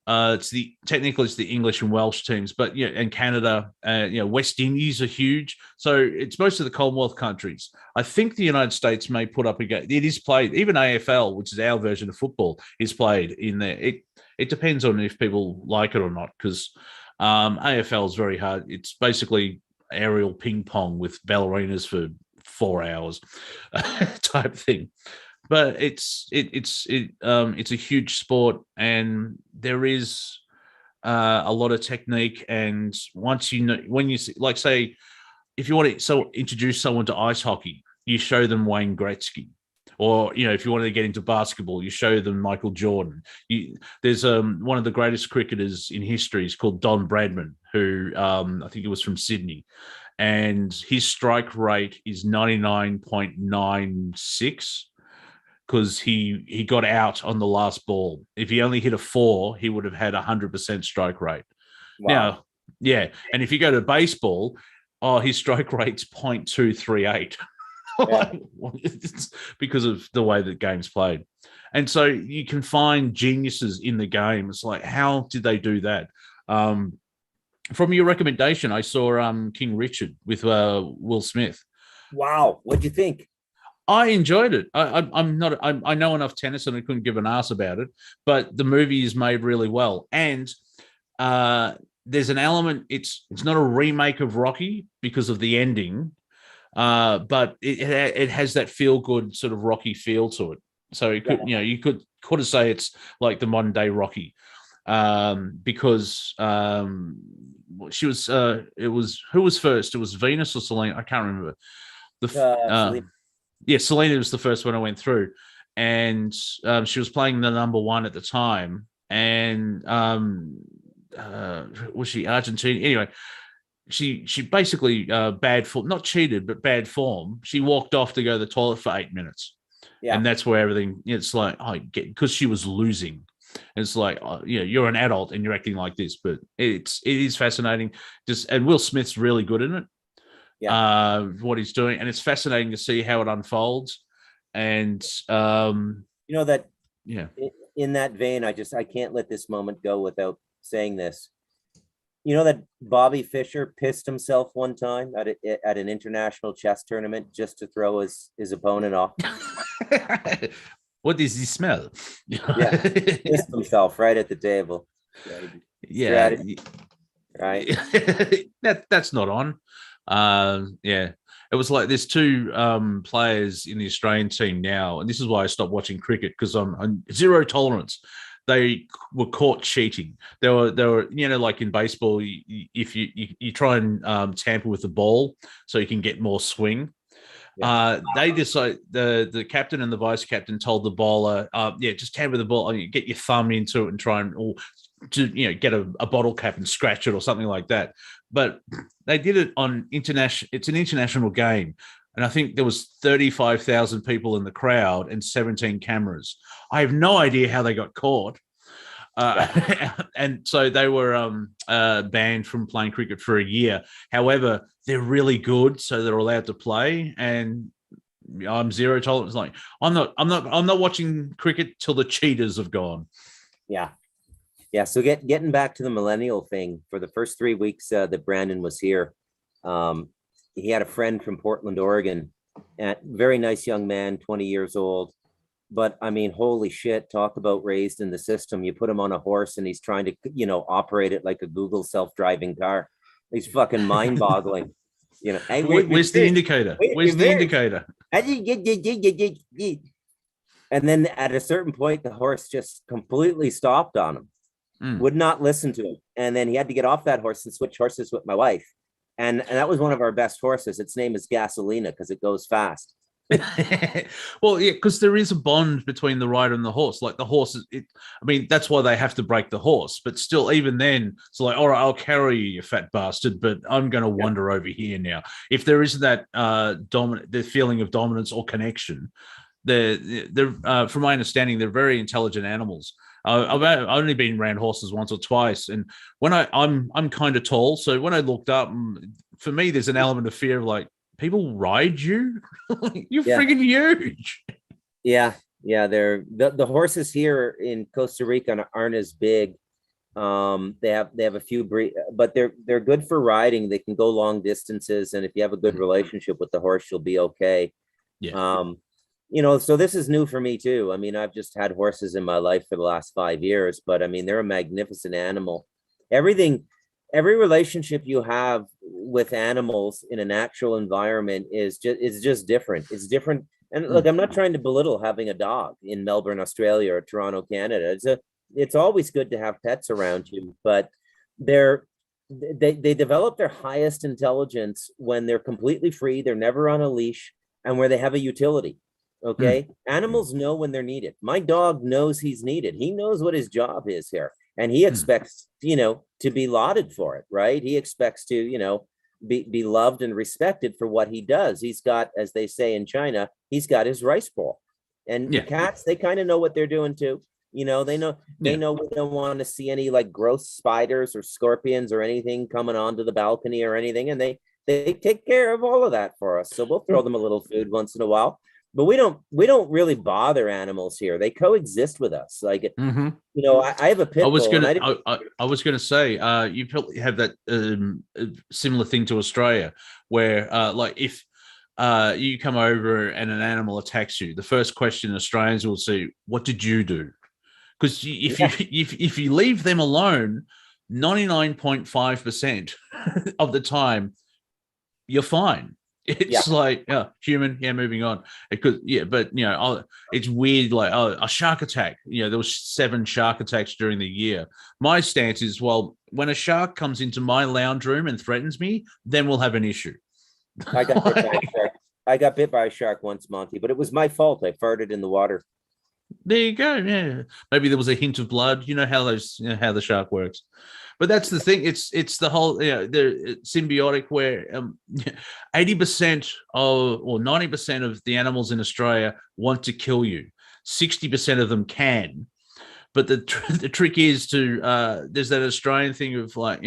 It's technically the English and Welsh teams, but and Canada, West Indies are huge. So it's most of the Commonwealth countries. I think the United States may put up a game. It is played. Even AFL, which is our version of football, is played in there. It depends on if people like it or not, because AFL is very hard. It's basically aerial ping pong with ballerinas for 4 hours type thing. But it's a huge sport, and there is a lot of technique. And once when you see, like, say, if you want to introduce someone to ice hockey, you show them Wayne Gretzky. Or, if you wanted to get into basketball, you show them Michael Jordan. There's one of the greatest cricketers in history is called Don Bradman, who I think he was from Sydney. And his strike rate is 99.96. because he got out on the last ball. If he only hit a 4, he would have had 100% strike rate. Wow. Now, yeah, and if you go to baseball, his strike rate's 0.238. Yeah. It's because of the way that game's played. And so you can find geniuses in the game. It's like, how did they do that? From your recommendation, I saw King Richard with Will Smith. Wow. What'd you think? I enjoyed it. I know enough tennis and I couldn't give an ass about it, but the movie is made really well. And there's an element, it's not a remake of Rocky because of the ending, but it has that feel good sort of Rocky feel to it. So it could, you could say it's like the modern day Rocky, because she was. It was, who was first? It was Venus or Selena? I can't remember. Selena. Yeah, Selena was the first one I went through, and she was playing the number 1 at the time, and was she Argentine? Anyway, she basically bad form, not cheated, but bad form. She walked off to go to the toilet for 8 minutes. Yeah. And that's where everything, it's like, I get, because she was losing. It's like, you're an adult and you're acting like this, but it is fascinating. And Will Smith's really good in it. Yeah. What he's doing. And it's fascinating to see how it unfolds. And, that, yeah, in that vein, I can't let this moment go without saying this. You know that Bobby Fischer pissed himself one time at an international chess tournament just to throw his opponent off. What does he smell? Yeah, pissed himself right at the table. Yeah, right. That's not on. Yeah, it was like there's 2 players in the Australian team now, and this is why I stopped watching cricket, because I'm zero tolerance. They were caught cheating. They were, like in baseball, if you try and tamper with the ball so you can get more swing. Yeah. They decide, the captain and the vice captain told the bowler, just tamper with the ball, get your thumb into it and try and get a bottle cap and scratch it or something like that. But they did it on international. It's an international game. And I think there was 35,000 people in the crowd and 17 cameras. I have no idea how they got caught. And so they were banned from playing cricket for a year. However, they're really good, so they're allowed to play. And I'm zero tolerance. Like, I'm not watching cricket till the cheaters have gone. Yeah. So getting back to the millennial thing, for the first 3 weeks that Brandon was here, he had a friend from Portland, Oregon, and very nice young man, 20 years old. But I mean, holy shit, talk about raised in the system. You put him on a horse and he's trying to, operate it like a Google self-driving car. He's fucking mind-boggling. Hey, where's the indicator? Where's the indicator? And then at a certain point, the horse just completely stopped on him, would not listen to him. And then he had to get off that horse and switch horses with my wife. And that was one of our best horses. Its name is Gasolina because it goes fast. Well, yeah, because there is a bond between the rider and the horse. Like the horse, that's why they have to break the horse. But still, even then, it's like, all right, I'll carry you, you fat bastard, but I'm going to wander over here now. If there isn't that the feeling of dominance or connection, they're from my understanding, they're very intelligent animals. I've only been around horses once or twice, and when I'm kind of tall, so when I looked up, for me, there's an element of fear of like, people ride you? You're friggin' huge. Yeah. They're the horses here in Costa Rica aren't as big. They have a few but they're good for riding. They can go long distances, and if you have a good relationship with the horse, you'll be okay. Yeah. So this is new for me too. I've just had horses in my life for the last 5 years, but they're a magnificent animal. Every relationship you have with animals in a natural environment is just different. It's different. And look, I'm not trying to belittle having a dog in Melbourne, Australia, or Toronto, Canada. It's always good to have pets around you, but they develop their highest intelligence when they're completely free, they're never on a leash, and where they have a utility. Okay. Animals know when they're needed. My dog knows he's needed. He knows what his job is here. And he expects, to be lauded for it, right? He expects to, be loved and respected for what he does. He's got, as they say in China, he's got his rice bowl. And Yeah. the cats, they kind of know what they're doing too. You know, they know Yeah. we don't want to see any like gross spiders or scorpions or anything coming onto the balcony or anything. And they take care of all of that for us. So we'll throw them a little food once in a while. But we don't really bother animals here. They coexist with us. Like, Mhm. you know, I have a pit I was bull. gonna, I was gonna say, you probably have that similar thing to Australia, where like if you come over and an animal attacks you, the first question Australians will say, "What did you do?" Because if you leave them alone, 99.5% of the time, you're fine. It's like, human, moving on. Because but you know, it's weird. Like, a shark attack. You know, there was 7 shark attacks during the year. My stance is, well, when a shark comes into my lounge room and threatens me, then we'll have an issue. I got bit by a shark. I got bit by a shark once, Monty, but it was my fault. I farted in the water. There you go. Yeah, maybe there was a hint of blood. You know how how the shark works. But that's the thing. It's the whole the symbiotic where 80% of or 90% of the animals in Australia want to kill you. 60% of them can, but the trick is to there's that Australian thing of like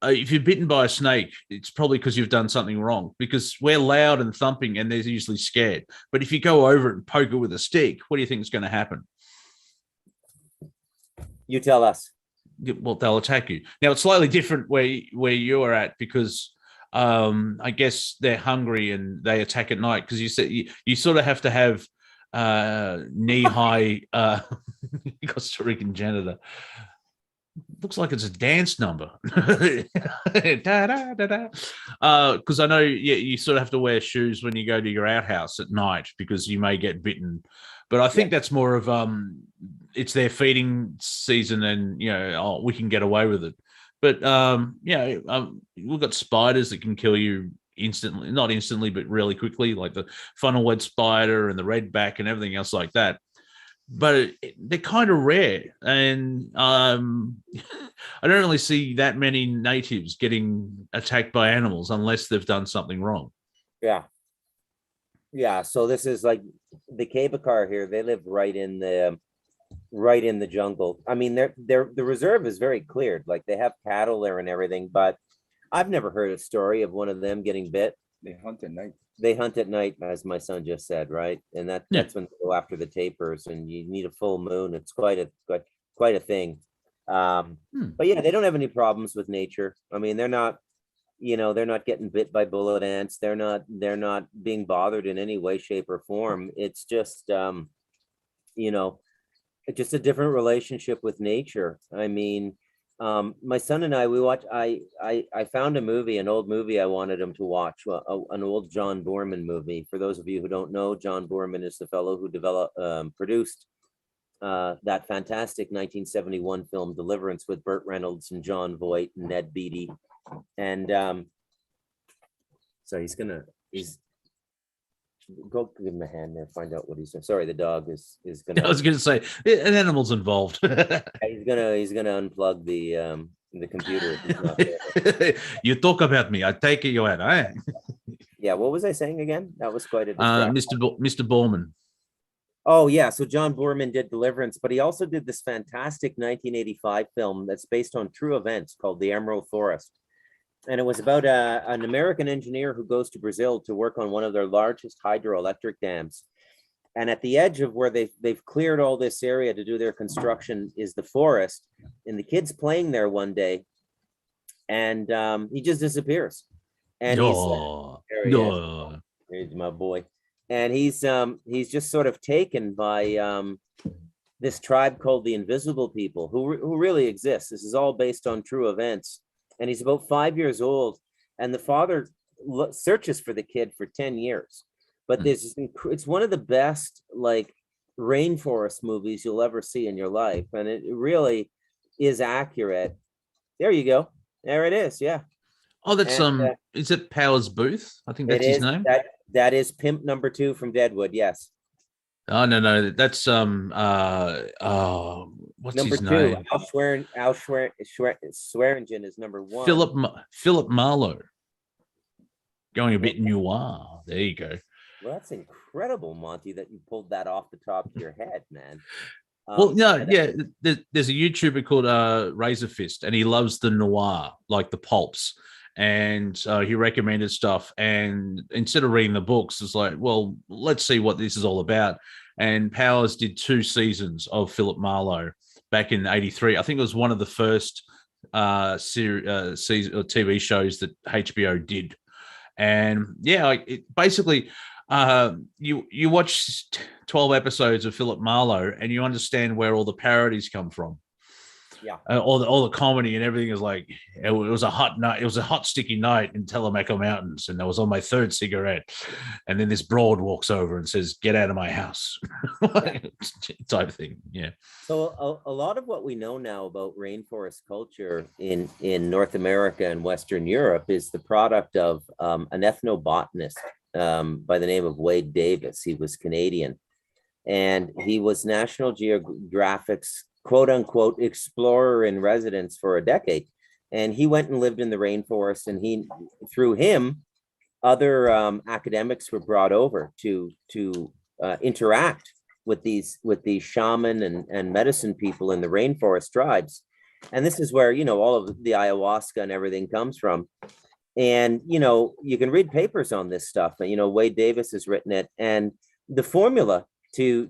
if you're bitten by a snake, it's probably because you've done something wrong, because we're loud and thumping and they're usually scared. But if you go over it and poke it with a stick, what do you think is going to happen? You tell us. Well, they'll attack you. Now, it's slightly different where you are at, because I guess they're hungry and they attack at night, because you said you sort of have to have knee-high Costa Rican janitor. Looks like it's a dance number. Because I know you sort of have to wear shoes when you go to your outhouse at night, because you may get bitten. But I think that's more of it's their feeding season, and we can get away with it. But we've got spiders that can kill you instantly, not instantly, but really quickly, like the funnel-web spider and the redback and everything else like that. But they're kind of rare, and I don't really see that many natives getting attacked by animals unless they've done something wrong. Yeah. So this is like the Abaca here. They live right in the jungle. I mean, the reserve is very cleared. Like, they have cattle there and everything, but I've never heard a story of one of them getting bit. They hunt at night. They hunt at night, as my son just said, right? And that's when they go after the tapirs, and you need a full moon. It's quite a thing. But yeah, they don't have any problems with nature. I mean, they're not getting bit by bullet ants. They're not being bothered in any way, shape, or form. It's just just a different relationship with nature. I mean, my son and I, we watched. I found an old movie I wanted him to watch, an old John Boorman movie. For those of you who don't know, John Boorman is the fellow who produced that fantastic 1971 film Deliverance with Burt Reynolds and John Voight and Ned Beatty. And so he's go give him a hand there, find out what he's doing. Sorry, the dog is gonna. I was going to say an animal's involved. He's gonna unplug the computer. If he's not there. You talk about me, I take it you out, eh? Yeah, what was I saying again? That was quite a distraction. Mr. Borman. Oh yeah, so John Boorman did Deliverance, but he also did this fantastic 1985 film that's based on true events called The Emerald Forest. And it was about an American engineer who goes to Brazil to work on one of their largest hydroelectric dams. And at the edge of where they've cleared all this area to do their construction is the forest. And the kid's playing there one day, and he just disappears. And here's my boy. And he's just sort of taken by this tribe called the Invisible People, who really exists. This is all based on true events. And he's about 5 years old, and the father searches for the kid for 10 years. But it's one of the best like rainforest movies you'll ever see in your life, and it really is accurate. There you go. There it is. Yeah. Oh, that's is it Powers Booth? I think that's his name. That is Pimp number 2 from Deadwood. Yes. Oh no, that's what's number his 2, name? Al Swearingen is number 1. Philip Marlowe. Going a bit noir. There you go. Well, that's incredible, Monty, that you pulled that off the top of your head, man. Well, no, yeah. There's a YouTuber called Razor Fist, and he loves the noir, like the pulps. And he recommended stuff. And instead of reading the books, it's like, well, let's see what this is all about. And Powers did 2 seasons of Philip Marlowe back in '83. I think it was one of the first season or TV shows that HBO did. And yeah, basically, you watch 12 episodes of Philip Marlowe and you understand where all the parodies come from. Yeah. All the comedy and everything is like, it was a hot night. It was a hot, sticky night in Telemaco Mountains. And I was on my 3rd cigarette. And then this broad walks over and says, "Get out of my house." Type thing. Yeah. So a lot of what we know now about rainforest culture in North America and Western Europe is the product of an ethnobotanist by the name of Wade Davis. He was Canadian. And he was National Geographic's quote unquote explorer in residence for a decade. And he went and lived in the rainforest, and through him, other academics were brought over to interact with these shaman and medicine people in the rainforest tribes. And this is where, all of the ayahuasca and everything comes from. And, you can read papers on this stuff. Wade Davis has written it, and the formula to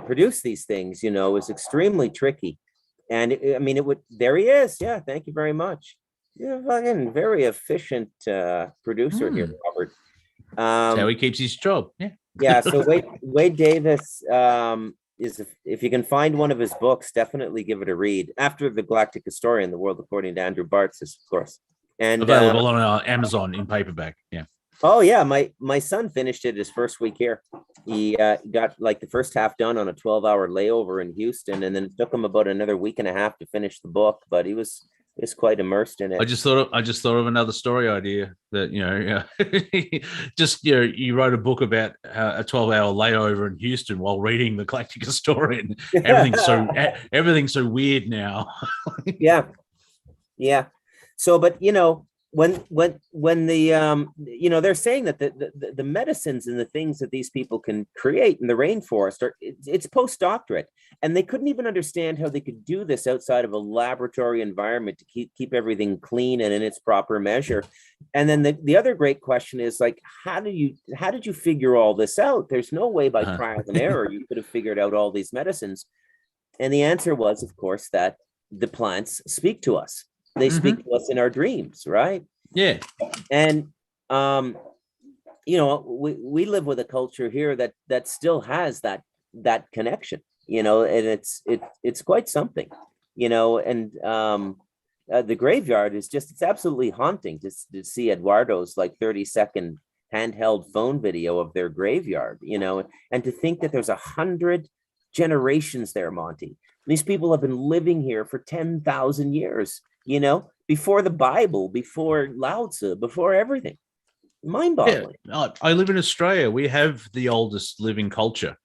produce these things, is extremely tricky. And there he is. Yeah, thank you very much. You're a fucking very efficient producer here, Robert. That's how he keeps his job. Yeah. Yeah. So Wade Davis is, if you can find one of his books, definitely give it a read. After the Galactic Historian, The World According to Andrew Bartz, of course. And available on Amazon in paperback. Yeah. Oh yeah, my son finished it his first week here. He got like the first half done on a 12-hour layover in Houston, and then it took him about another week and a half to finish the book. But he was quite immersed in it. I just thought of another story idea that you wrote a book about a 12-hour layover in Houston while reading the Galactic Historian. Everything's so weird now. Yeah. So, but when the they're saying that the medicines and the things that these people can create in the rainforest it's postdoctorate, and they couldn't even understand how they could do this outside of a laboratory environment to keep everything clean and in its proper measure. And then the other great question is, like, how did you figure all this out? There's no way by trial and error you could have figured out all these medicines. And the answer was, of course, that the plants speak to us. They speak to us in our dreams, right? Yeah. And we live with a culture here that still has that connection, and it's quite something, and the graveyard is it's absolutely haunting to see Eduardo's like 30-second handheld phone video of their graveyard, and to think that there's 100 generations there, Monty. These people have been living here for 10,000 years. Before the Bible, before Lao Tzu, before everything. Mind-boggling. Yeah. I live in Australia. We have the oldest living culture.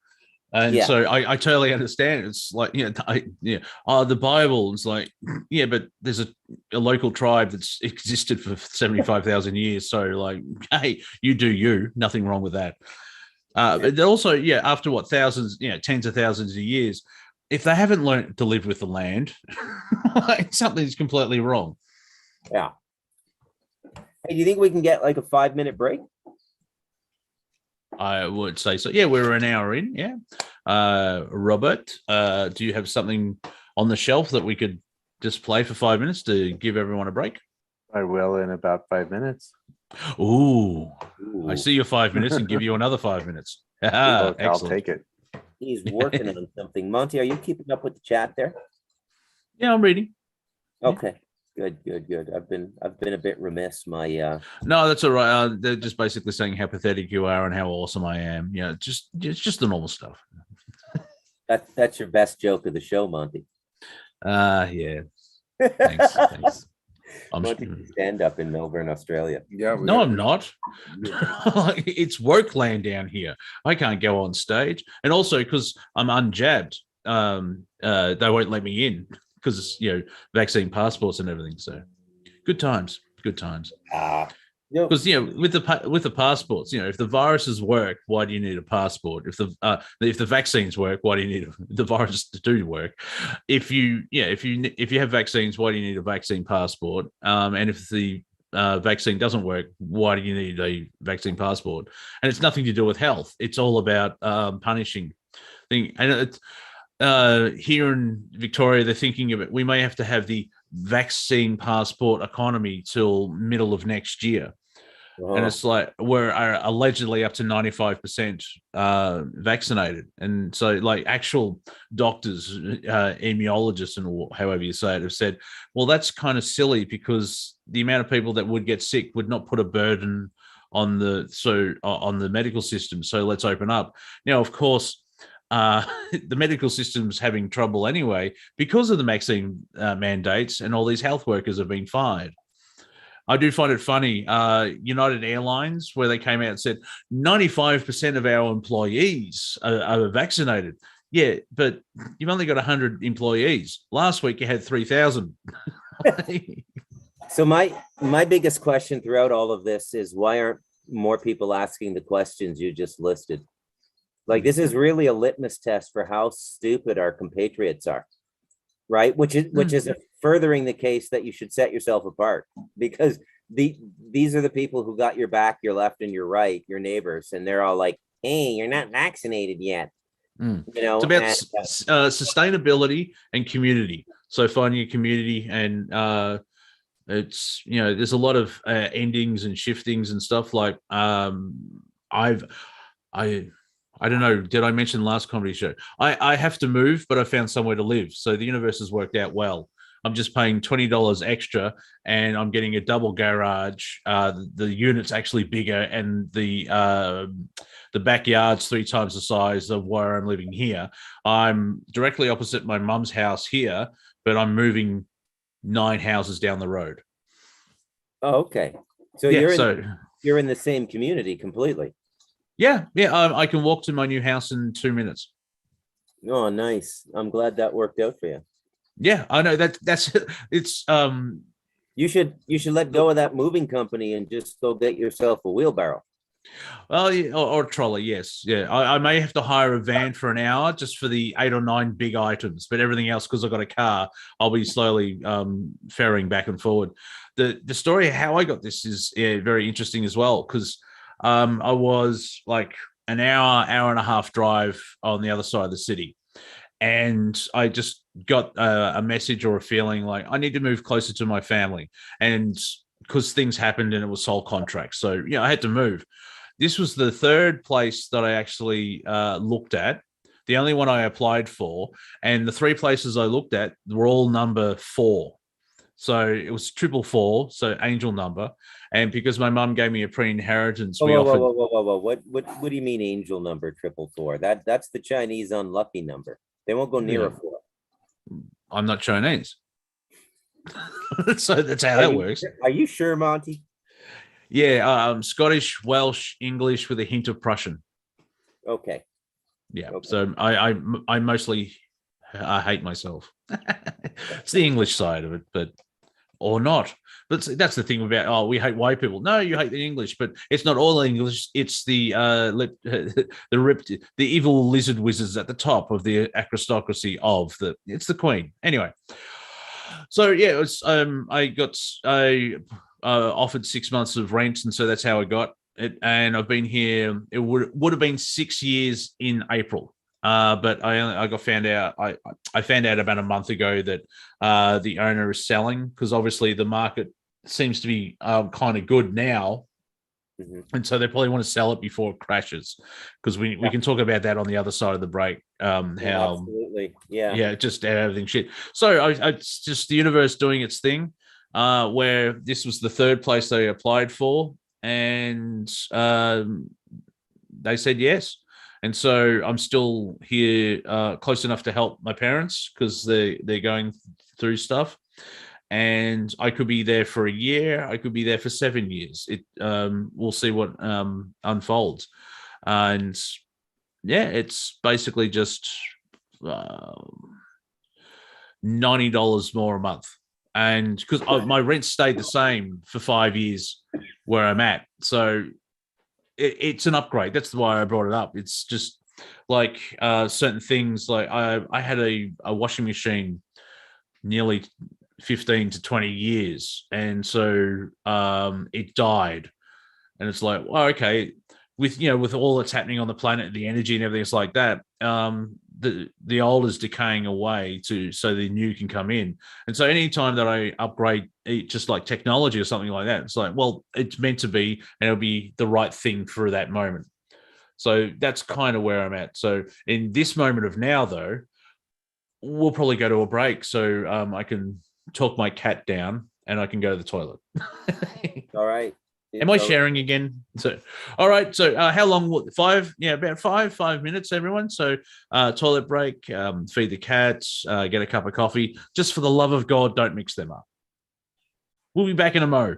And so I totally understand. It's like, the Bible is like, yeah, but there's a local tribe that's existed for 75,000 years. So like, hey, you do you, nothing wrong with that. But also, after what, thousands, tens of thousands of years, if they haven't learned to live with the land, something's completely wrong. Yeah. Hey, do you think we can get like a 5-minute break? I would say so. Yeah, we're an hour in. Yeah. Robert, do you have something on the shelf that we could just play for 5 minutes to give everyone a break? I will in about 5 minutes. Ooh. I see your 5 minutes and give you another 5 minutes. I'll take it. He's working on something. Monty, are you keeping up with the chat there? Yeah, I'm reading. Okay. Good. I've been a bit remiss. No, that's all right. They're just basically saying how pathetic you are and how awesome I am. It's just the normal stuff. That's your best joke of the show, Monty. Yeah. Thanks. Monty can stand up in Melbourne, Australia. Yeah. No, I'm not. It's work land down here. I can't go on stage, and also because I'm unjabbed, they won't let me in because vaccine passports and everything. So, good times. No, Because with the passports, if the viruses work, why do you need a passport? If the vaccines work, why do you need the viruses to do work? If you have vaccines, why do you need a vaccine passport? And if the vaccine doesn't work, why do you need a vaccine passport? And it's nothing to do with health. It's all about punishing thing. And it's here in Victoria, they're thinking of it. We may have to have the vaccine passport economy till middle of next year. And it's like we're allegedly up to 95% vaccinated. And so like actual doctors, immunologists and however you say it, have said, well, that's kind of silly because the amount of people that would get sick would not put a burden on the medical system. So let's open up. Now, of course, the medical system's having trouble anyway because of the vaccine mandates, and all these health workers have been fired. I do find it funny, United Airlines, where they came out and said 95% of our employees are vaccinated. Yeah, but you've only got 100 employees. Last week you had 3,000. So my biggest question throughout all of this is why aren't more people asking the questions you just listed? Like, this is really a litmus test for how stupid our compatriots are, right? Which is furthering the case that you should set yourself apart, because these are the people who got your back, your left and your right, your neighbors, and they're all like, hey, you're not vaccinated yet. It's about sustainability and community. So finding a community, and it's there's a lot of endings and shiftings and stuff. Like I don't know, did I mention last comedy show? I have to move, but I found somewhere to live. So the universe has worked out well. I'm just paying $20 extra and I'm getting a double garage. The unit's actually bigger, and the backyard's 3 times the size of where I'm living here. I'm directly opposite my mum's house here, but I'm moving 9 houses down the road. Oh, okay. So you're in the same community completely. Yeah. I can walk to my new house in 2 minutes. Oh, nice. I'm glad that worked out for you. Yeah, I know that's it's. You should let go of that moving company and just go get yourself a wheelbarrow. Well, yeah, or a trolley. Yes, yeah. I may have to hire a van for an hour just for the 8 or 9 big items, but everything else, because I've got a car, I'll be slowly ferrying back and forward. The story of how I got this is very interesting as well, because I was like an hour and a half drive on the other side of the city. And I just got a message or a feeling like I need to move closer to my family. And because things happened and it was sole contract. So, I had to move. This was the 3rd place that I actually looked at, the only one I applied for. And the 3 places I looked at were all number 4. So it was 444, so angel number. And because my mum gave me a pre-inheritance, whoa. What do you mean angel number 444? That's the Chinese unlucky number. They won't go near a 4. I'm not Chinese. So that's how that works. Are you sure, Monty? Yeah, Scottish, Welsh, English with a hint of Prussian. Okay. Yeah, okay. So I mostly hate myself. It's the English side of it, but or not. But that's the thing about we hate white people. No, you hate the English, but it's not all English. It's the the evil lizard wizards at the top of the aristocracy of it's the Queen. Anyway, so yeah, it was, I got offered 6 months of rent, and so that's how I got it. And I've been here. It would have been 6 years in April. But I got found out. I found out about a month ago that the owner is selling, because obviously the market seems to be kind of good now, and so they probably want to sell it before it crashes. Because we can talk about that on the other side of the break. How absolutely, just everything shit. So it's just the universe doing its thing. Where this was the 3rd place they applied for, and they said yes. And so I'm still here close enough to help my parents, because they're going through stuff. And I could be there for a year. I could be there for 7 years. We'll see what unfolds. And yeah, it's basically just $90 more a month. and because my rent stayed the same for 5 years where I'm at, so it's an upgrade. That's why I brought it up. It's just like certain things. Like I had a washing machine nearly 15 to 20 years, and so it died, and it's like, well, okay, with all that's happening on the planet, the energy and everything, it's like that. The old is decaying away so the new can come in. And so anytime that I upgrade just like technology or something like that, it's like, well, it's meant to be, and it'll be the right thing for that moment. So that's kind of where I'm at. So in this moment of now, though, we'll probably go to a break so I can talk my cat down and I can go to the toilet. All right. Am I sharing again? So, all right. So, how long? 5? Yeah, about 5 minutes, everyone. So, toilet break, feed the cats, get a cup of coffee. Just for the love of God, don't mix them up. We'll be back in a mo.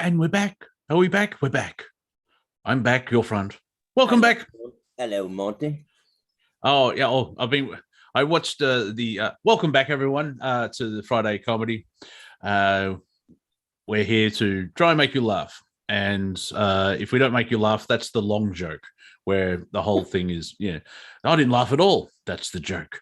And we're back. Are we back? We're back. I'm back, your friend. Welcome back. Hello, Monty. Oh, yeah. Oh, I watched the welcome back, everyone, to the Friday comedy. We're here to try and make you laugh. And if we don't make you laugh, that's the long joke, where the whole thing is, I didn't laugh at all. That's the joke.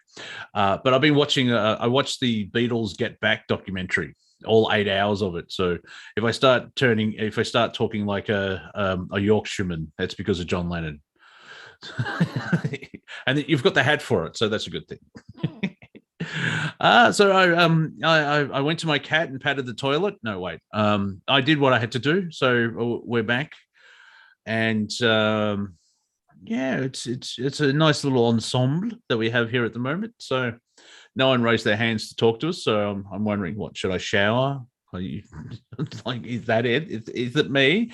But I've been watching, I watched the Beatles Get Back documentary, all 8 hours of it. So if I start talking like a Yorkshireman, that's because of John Lennon. And you've got the hat for it, so that's a good thing. So I went to my cat and patted the toilet. No, wait. I did what I had to do. So we're back, and it's a nice little ensemble that we have here at the moment. So no one raised their hands to talk to us. So I'm wondering, what should I shower? Like, is that it? Is it me?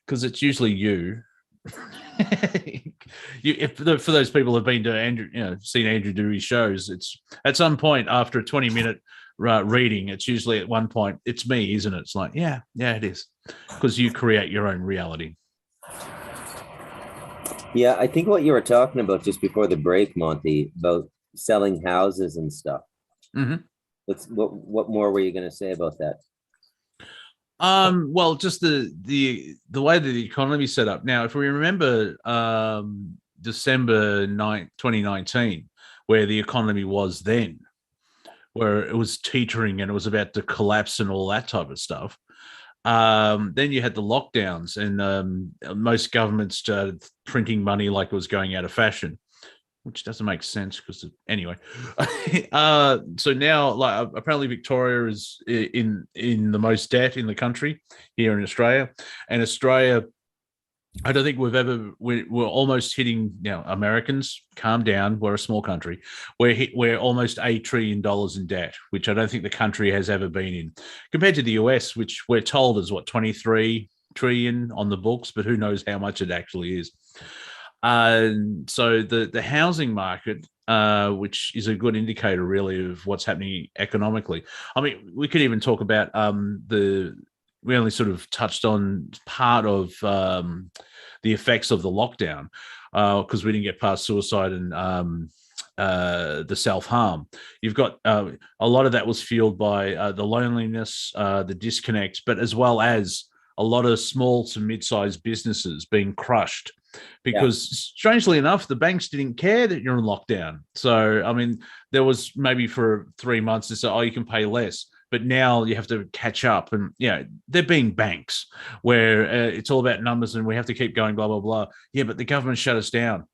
Because it's usually you. For those people who've been to Andrew, seen Andrew do his shows, it's at some point after a 20-minute reading, it's usually at one point, it's me, isn't it? It's like, yeah, it is, because you create your own reality. Yeah, I think what you were talking about just before the break, Monty, about selling houses and stuff. Mm-hmm. What more were you going to say about that? Well, just the way that the economy set up. Now, if we remember December 2019, where the economy was then, where it was teetering and it was about to collapse and all that type of stuff. Then you had the lockdowns, and most governments started printing money like it was going out of fashion, which doesn't make sense because anyway. So now, like, apparently Victoria is in the most debt in the country here in Australia, and Australia, I don't think we're almost hitting now. Americans, calm down. We're a small country. We're almost $8 trillion in debt, which I don't think the country has ever been in, compared to the US, which we're told is 23 trillion on the books, but who knows how much it actually is. So the housing market, which is a good indicator really of what's happening economically. I mean, we could even talk about we only sort of touched on part of the effects of the lockdown, because we didn't get past suicide and the self-harm. You've got a lot of that was fueled by the loneliness, the disconnect, but as well as a lot of small to mid-sized businesses being crushed. Because strangely enough, the banks didn't care that you're in lockdown. So, I mean, there was maybe for 3 months they said, you can pay less. But now you have to catch up. And, they're being banks where it's all about numbers and we have to keep going, blah, blah, blah. Yeah, but the government shut us down.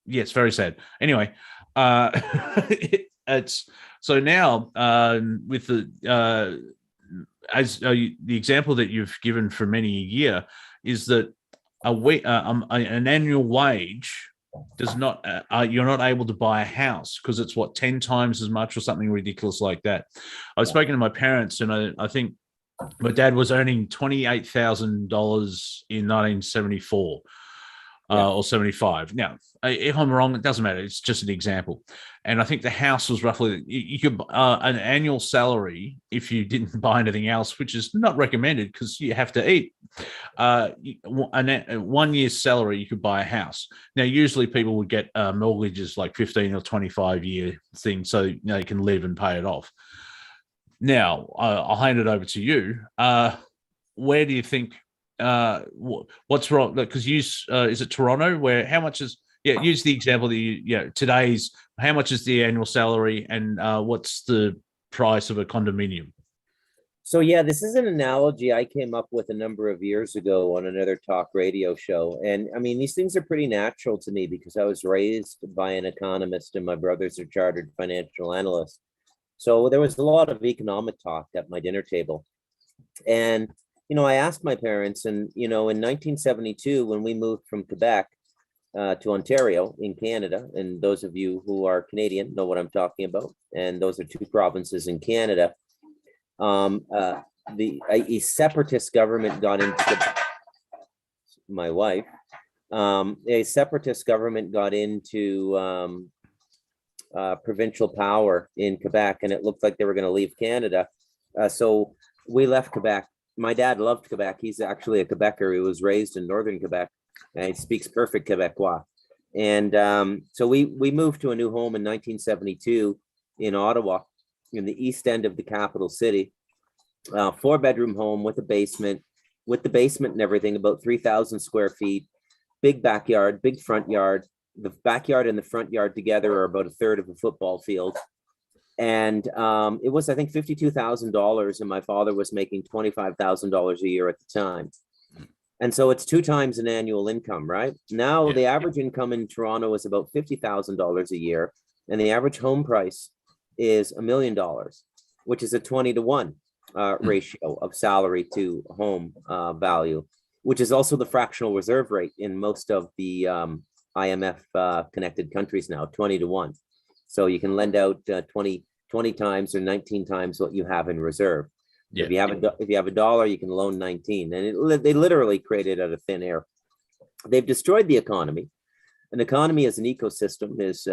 Yeah, it's very sad. Anyway, it's so now with the the example that you've given for many a year is that an annual wage does not you're not able to buy a house because it's 10 times as much or something ridiculous like that. I've spoken to my parents, and I think my dad was earning $28,000 in 1974 or 75. Now, if I'm wrong, it doesn't matter. It's just an example. And I think the house was roughly, you could an annual salary, if you didn't buy anything else, which is not recommended because you have to eat, 1 year's salary, you could buy a house. Now, usually people would get mortgages like 15 or 25 year thing so they can live and pay it off. Now, I'll hand it over to you. Where do you think, what's wrong? Because is it Toronto where how much is, use the example that today's, how much is the annual salary and what's the price of a condominium? So this is an analogy I came up with a number of years ago on another talk radio show. And I mean, these things are pretty natural to me because I was raised by an economist and my brothers are chartered financial analysts. So there was a lot of economic talk at my dinner table. And, I asked my parents, and, in 1972, when we moved from Quebec to Ontario in Canada, and those of you who are Canadian know what I'm talking about, and those are two provinces in Canada, a separatist government got into my wife. A separatist government got into provincial power in Quebec, and it looked like they were going to leave Canada. So we left Quebec my dad loved Quebec. He's actually a Quebecer. He was raised in northern Quebec, and he speaks perfect Quebecois. And so we moved to a new home in 1972 in Ottawa, in the east end of the capital city. 4-bedroom home with a basement, and everything, about 3,000 square feet, big backyard, big front yard. The backyard and the front yard together are about a third of a football field. And it was, I think, $52,000, and my father was making $25,000 a year at the time. And so it's 2 times an annual income, right? Now, Yeah. the average income in Toronto is about $50,000 a year, and the average home price is $1 million, which is a 20-to-1 ratio of salary to home value, which is also the fractional reserve rate in most of the IMF connected countries now, 20-to-1. So you can lend out 20 times or 19 times what you have in reserve. Yeah. If you have a dollar, you can loan 19, and they literally created out of thin air. They've destroyed the economy. An economy as an ecosystem is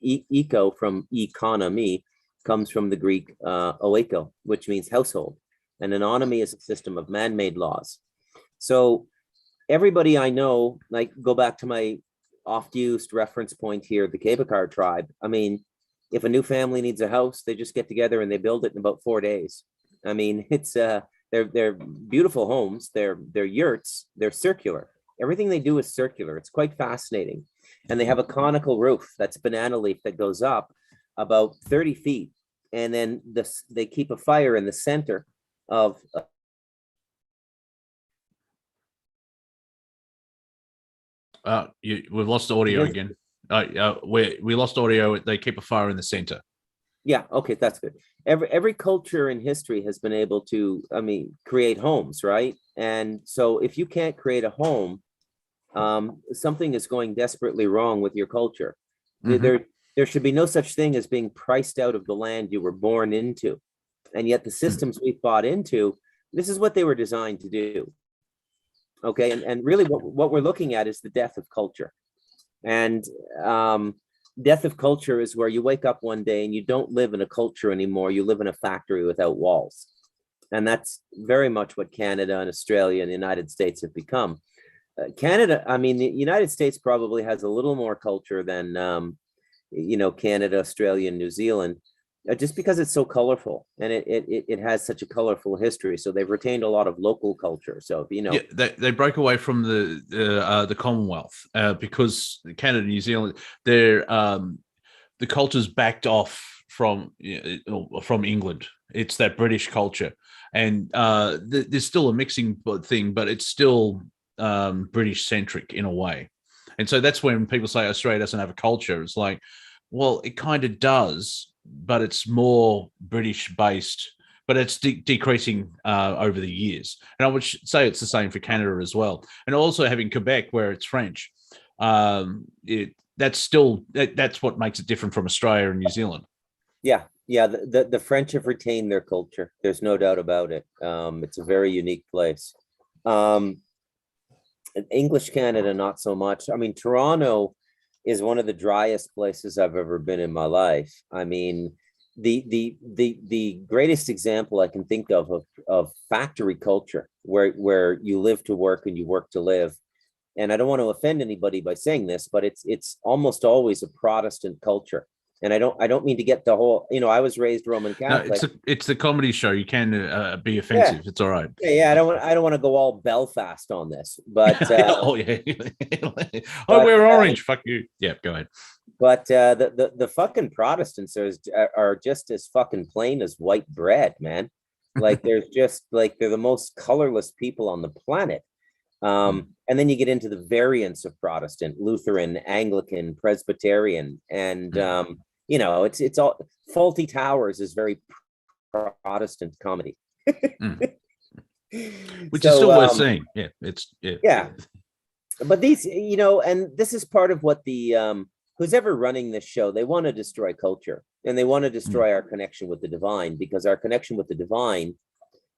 eco from economy comes from the Greek oiko, which means household, and an onomy is a system of man-made laws. So everybody I know, like, go back to my oft-used reference point here, the Abaca tribe. I mean, if a new family needs a house, they just get together and they build it in about 4 days. I mean, it's they're beautiful homes, they're yurts, they're circular. Everything they do is circular. It's quite fascinating. And they have a conical roof that's banana leaf that goes up about 30 feet. And then they keep a fire in the center of we've lost audio again. We lost audio. They keep a fire in the center. Yeah, okay, that's good. Every culture in history has been able to, I mean, create homes, right? And so if you can't create a home, something is going desperately wrong with your culture. Mhm. There should be no such thing as being priced out of the land you were born into. And yet the systems we've bought into, this is what they were designed to do. Okay, and really what we're looking at is the death of culture. And death of culture is where you wake up one day and you don't live in a culture anymore. You live in a factory without walls. And that's very much what Canada and Australia and the United States have become. Canada, I mean, the United States probably has a little more culture than, Canada, Australia, and New Zealand, just because it's so colorful and it has such a colorful history. So they've retained a lot of local culture. So, Yeah, they broke away from the Commonwealth because Canada and New Zealand, the culture's backed off from England. It's that British culture, and there's still a mixing thing, but it's still British centric in a way. And so that's when people say Australia doesn't have a culture. It's like, well, it kind of does, but it's more British based, but it's decreasing over the years. And I would say it's the same for Canada as well. And also having Quebec where it's French, that's what makes it different from Australia and New Zealand. Yeah. The French have retained their culture. There's no doubt about it. It's a very unique place. English Canada, not so much. I mean, Toronto is one of the driest places I've ever been in my life. I mean, the greatest example I can think of factory culture, where you live to work and you work to live. And I don't want to offend anybody by saying this, but it's almost always a Protestant culture. And I don't mean to get the whole, I was raised Roman Catholic. No, it's the comedy show. You can be offensive. Yeah. It's all right. Yeah. I don't want to go all Belfast on this, but oh yeah. We're orange. Fuck you. Yeah, go ahead. But the fucking Protestants are just as fucking plain as white bread, man. Like they're the most colorless people on the planet. And then you get into the variants of Protestant, Lutheran, Anglican, Presbyterian, and it's all Faulty Towers is very Protestant comedy. Which is still worth seeing. Yeah, yeah. But these, and this is part of what the who's ever running this show, they want to destroy culture and they want to destroy our connection with the divine, because our connection with the divine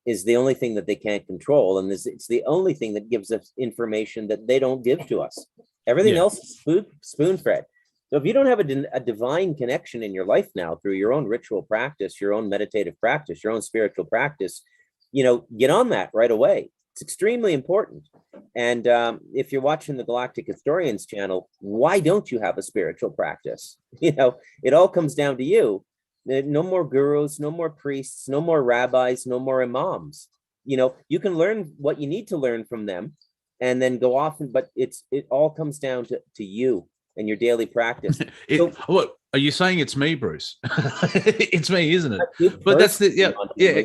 is the only thing that they can't control. And it's the only thing that gives us information that they don't give to us. Everything else is spoon-fed. So if you don't have a divine connection in your life now through your own ritual practice, your own meditative practice, your own spiritual practice, get on that right away. It's extremely important. And if you're watching the Galactic Historians channel, why don't you have a spiritual practice? It all comes down to you. No more gurus, no more priests, no more rabbis, no more imams. You can learn what you need to learn from them and then go off. But it all comes down to you and your daily practice. What are you saying? It's me, Bruce. It's me, isn't it? But that's the yeah.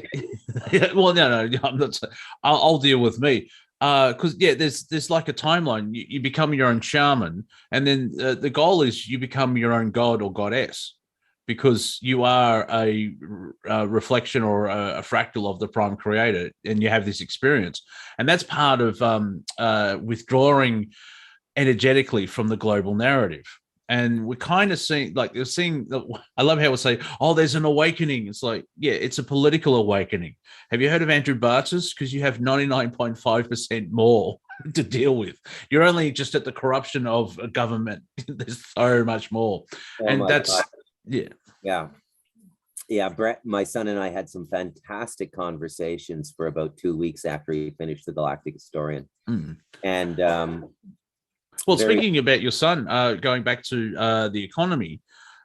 Well, no, I'm not. I'll deal with me. Because there's like a timeline. You become your own shaman, and then the goal is you become your own god or goddess, because you are a reflection or a fractal of the prime creator, and you have this experience, and that's part of withdrawing energetically from the global narrative. And we're kind of seeing, like, they're seeing, I love how we say, oh, there's an awakening. It's like, yeah, it's a political awakening. Have you heard of Andrew Bartas? Because you have 99.5% more to deal with. You're only just at the corruption of a government. There's so much more. And that's, God. Yeah. Brett, my son and I had some fantastic conversations for about 2 weeks after he finished the Galactic Historian. And, well, speaking about your son, going back to the economy,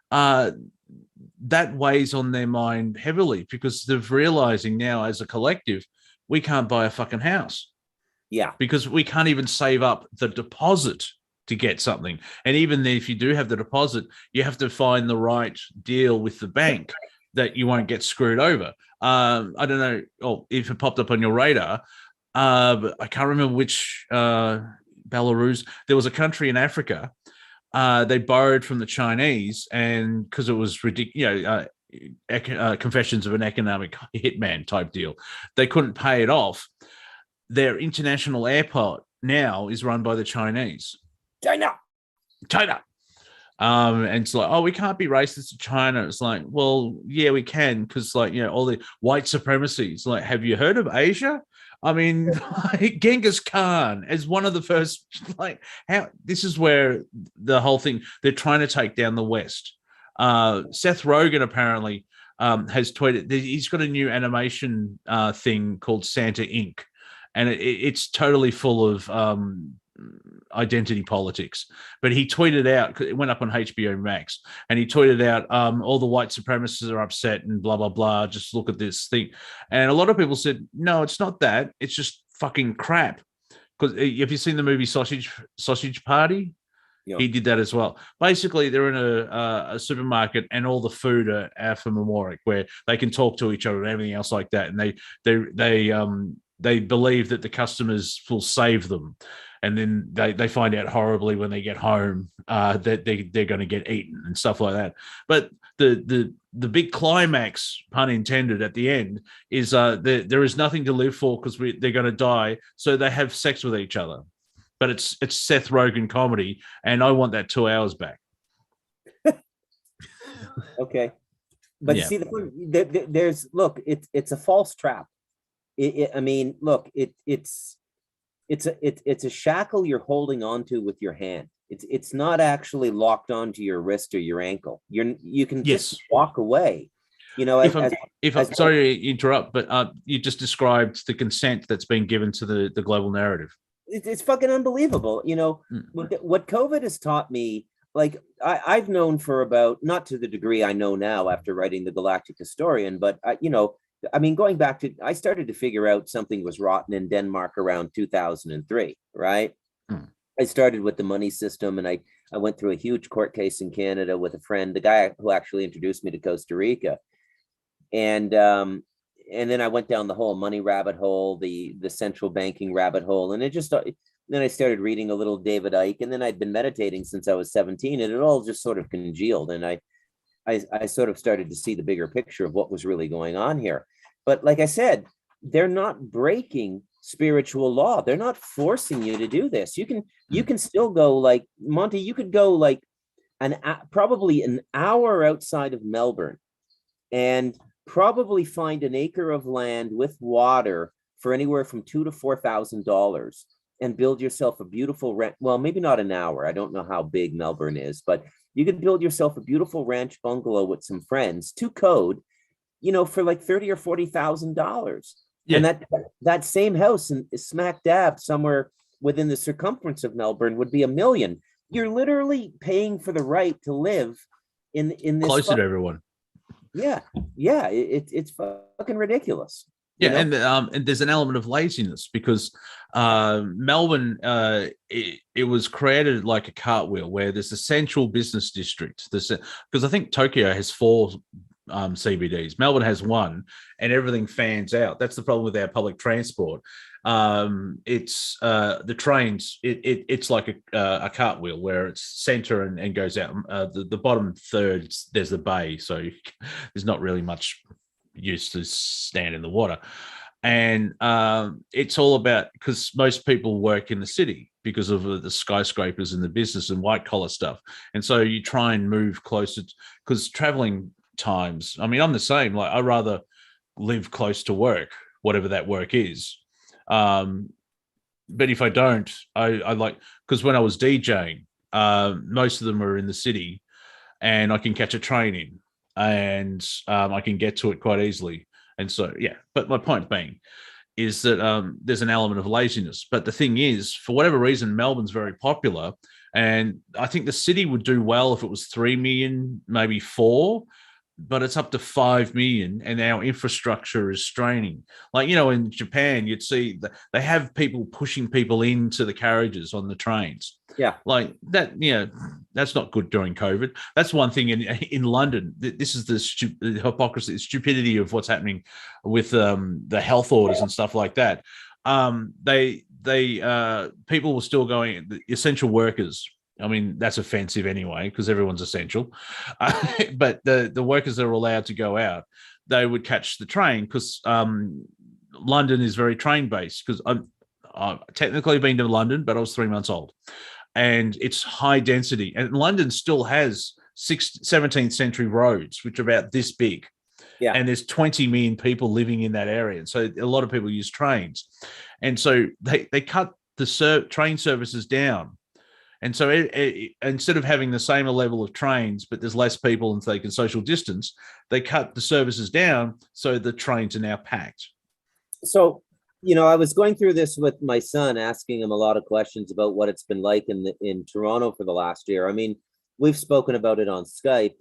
that weighs on their mind heavily, because they're realizing now as a collective, we can't buy a fucking house. Yeah. Because we can't even save up the deposit to get something. And even if you do have the deposit, you have to find the right deal with the bank that you won't get screwed over. I don't know if it popped up on your radar, but I can't remember which... Belarus. There was a country in Africa. They borrowed from the Chinese, and because it was ridiculous, confessions of an economic hitman type deal, they couldn't pay it off. Their international airport now is run by the Chinese. China. And it's like, oh, we can't be racist to China. It's like, well, yeah, we can, because all the white supremacy. It's like, have you heard of Asia? I mean, Genghis Khan as one of the first, this is where the whole thing, they're trying to take down the West. Seth Rogen apparently has tweeted, he's got a new animation thing called Santa Inc. And it's totally full of identity politics. But he tweeted out, it went up on HBO Max, and he tweeted out, all the white supremacists are upset and blah, blah, blah. Just look at this thing. And a lot of people said, no, it's not that. It's just fucking crap. Because have you seen the movie Sausage Party? Yeah. He did that as well. Basically, they're in a supermarket, and all the food are alphanumeric, where they can talk to each other and everything else like that. And they believe that the customers will save them. And then they find out horribly when they get home that they're going to get eaten and stuff like that. But the big climax, pun intended, at the end is there is nothing to live for because they're going to die. So they have sex with each other. But it's Seth Rogen comedy, and I want that 2 hours back. Okay, but yeah. See, there's it's a false trap. It's a shackle you're holding onto with your hand. It's not actually locked onto your wrist or your ankle. You can just walk away. If I'm sorry to interrupt, but you just described the consent that's been given to the global narrative. It's fucking unbelievable. What COVID has taught me, I've known for about, not to the degree I know now after writing the Galactic Historian, but going back to, I started to figure out something was rotten in Denmark around 2003, right? I started with the money system, and I went through a huge court case in Canada with a friend, the guy who actually introduced me to Costa Rica. And then I went down the whole money rabbit hole, the central banking rabbit hole. And then I started reading a little David Icke, and then I'd been meditating since I was 17, and it all just sort of congealed. And I sort of started to see the bigger picture of what was really going on here. But like I said, they're not breaking spiritual law. They're not forcing you to do this. You can still go, like Monty, you could go like probably an hour outside of Melbourne and probably find an acre of land with water for anywhere from $2,000 to $4,000 and build yourself a beautiful well, maybe not an hour. I don't know how big Melbourne is, but you could build yourself a beautiful ranch bungalow with some friends to code, for like $30,000 or $40,000. And that same house is smack dab somewhere within the circumference of Melbourne would be $1 million. You're literally paying for the right to live in this closer to everyone. Yeah, it's fucking ridiculous. Yeah, and there's an element of laziness because Melbourne, it was created like a cartwheel where there's a central business district. Because I think Tokyo has 4 CBDs. Melbourne has 1, and everything fans out. That's the problem with our public transport. It's the trains. It's like a cartwheel where it's center and goes out. The bottom third, there's the bay, so there's not really much use to stand in the water. And it's all about, because most people work in the city because of the skyscrapers and the business and white collar stuff. And so you try and move closer, because traveling times, I mean, I'm the same. Like, I rather live close to work, whatever that work is. But if I don't, I like, because when I was DJing, most of them are in the city and I can catch a train in. And I can get to it quite easily. And so, yeah, but my point being is that there's an element of laziness. But the thing is, for whatever reason, Melbourne's very popular. And I think the city would do well if it was 3 million, maybe 4, but it's up to 5 million and our infrastructure is straining. Like, in Japan, you'd see that they have people pushing people into the carriages on the trains. Yeah. Like that, that's not good during COVID. That's one thing in London. This is the hypocrisy, the stupidity of what's happening with the health orders and stuff like that. People were still going, the essential workers. I mean, that's offensive anyway, because everyone's essential. But the workers that are allowed to go out, they would catch the train, because London is very train-based. Because I've technically been to London, but I was 3 months old. And it's high density. And London still has 17th century roads, which are about this big. Yeah. And there's 20 million people living in that area. And so a lot of people use trains. And so they cut the train services down. And so instead of having the same level of trains, but there's less people and they can social distance, they cut the services down. So the trains are now packed. So, I was going through this with my son, asking him a lot of questions about what it's been like in Toronto for the last year. I mean, we've spoken about it on Skype,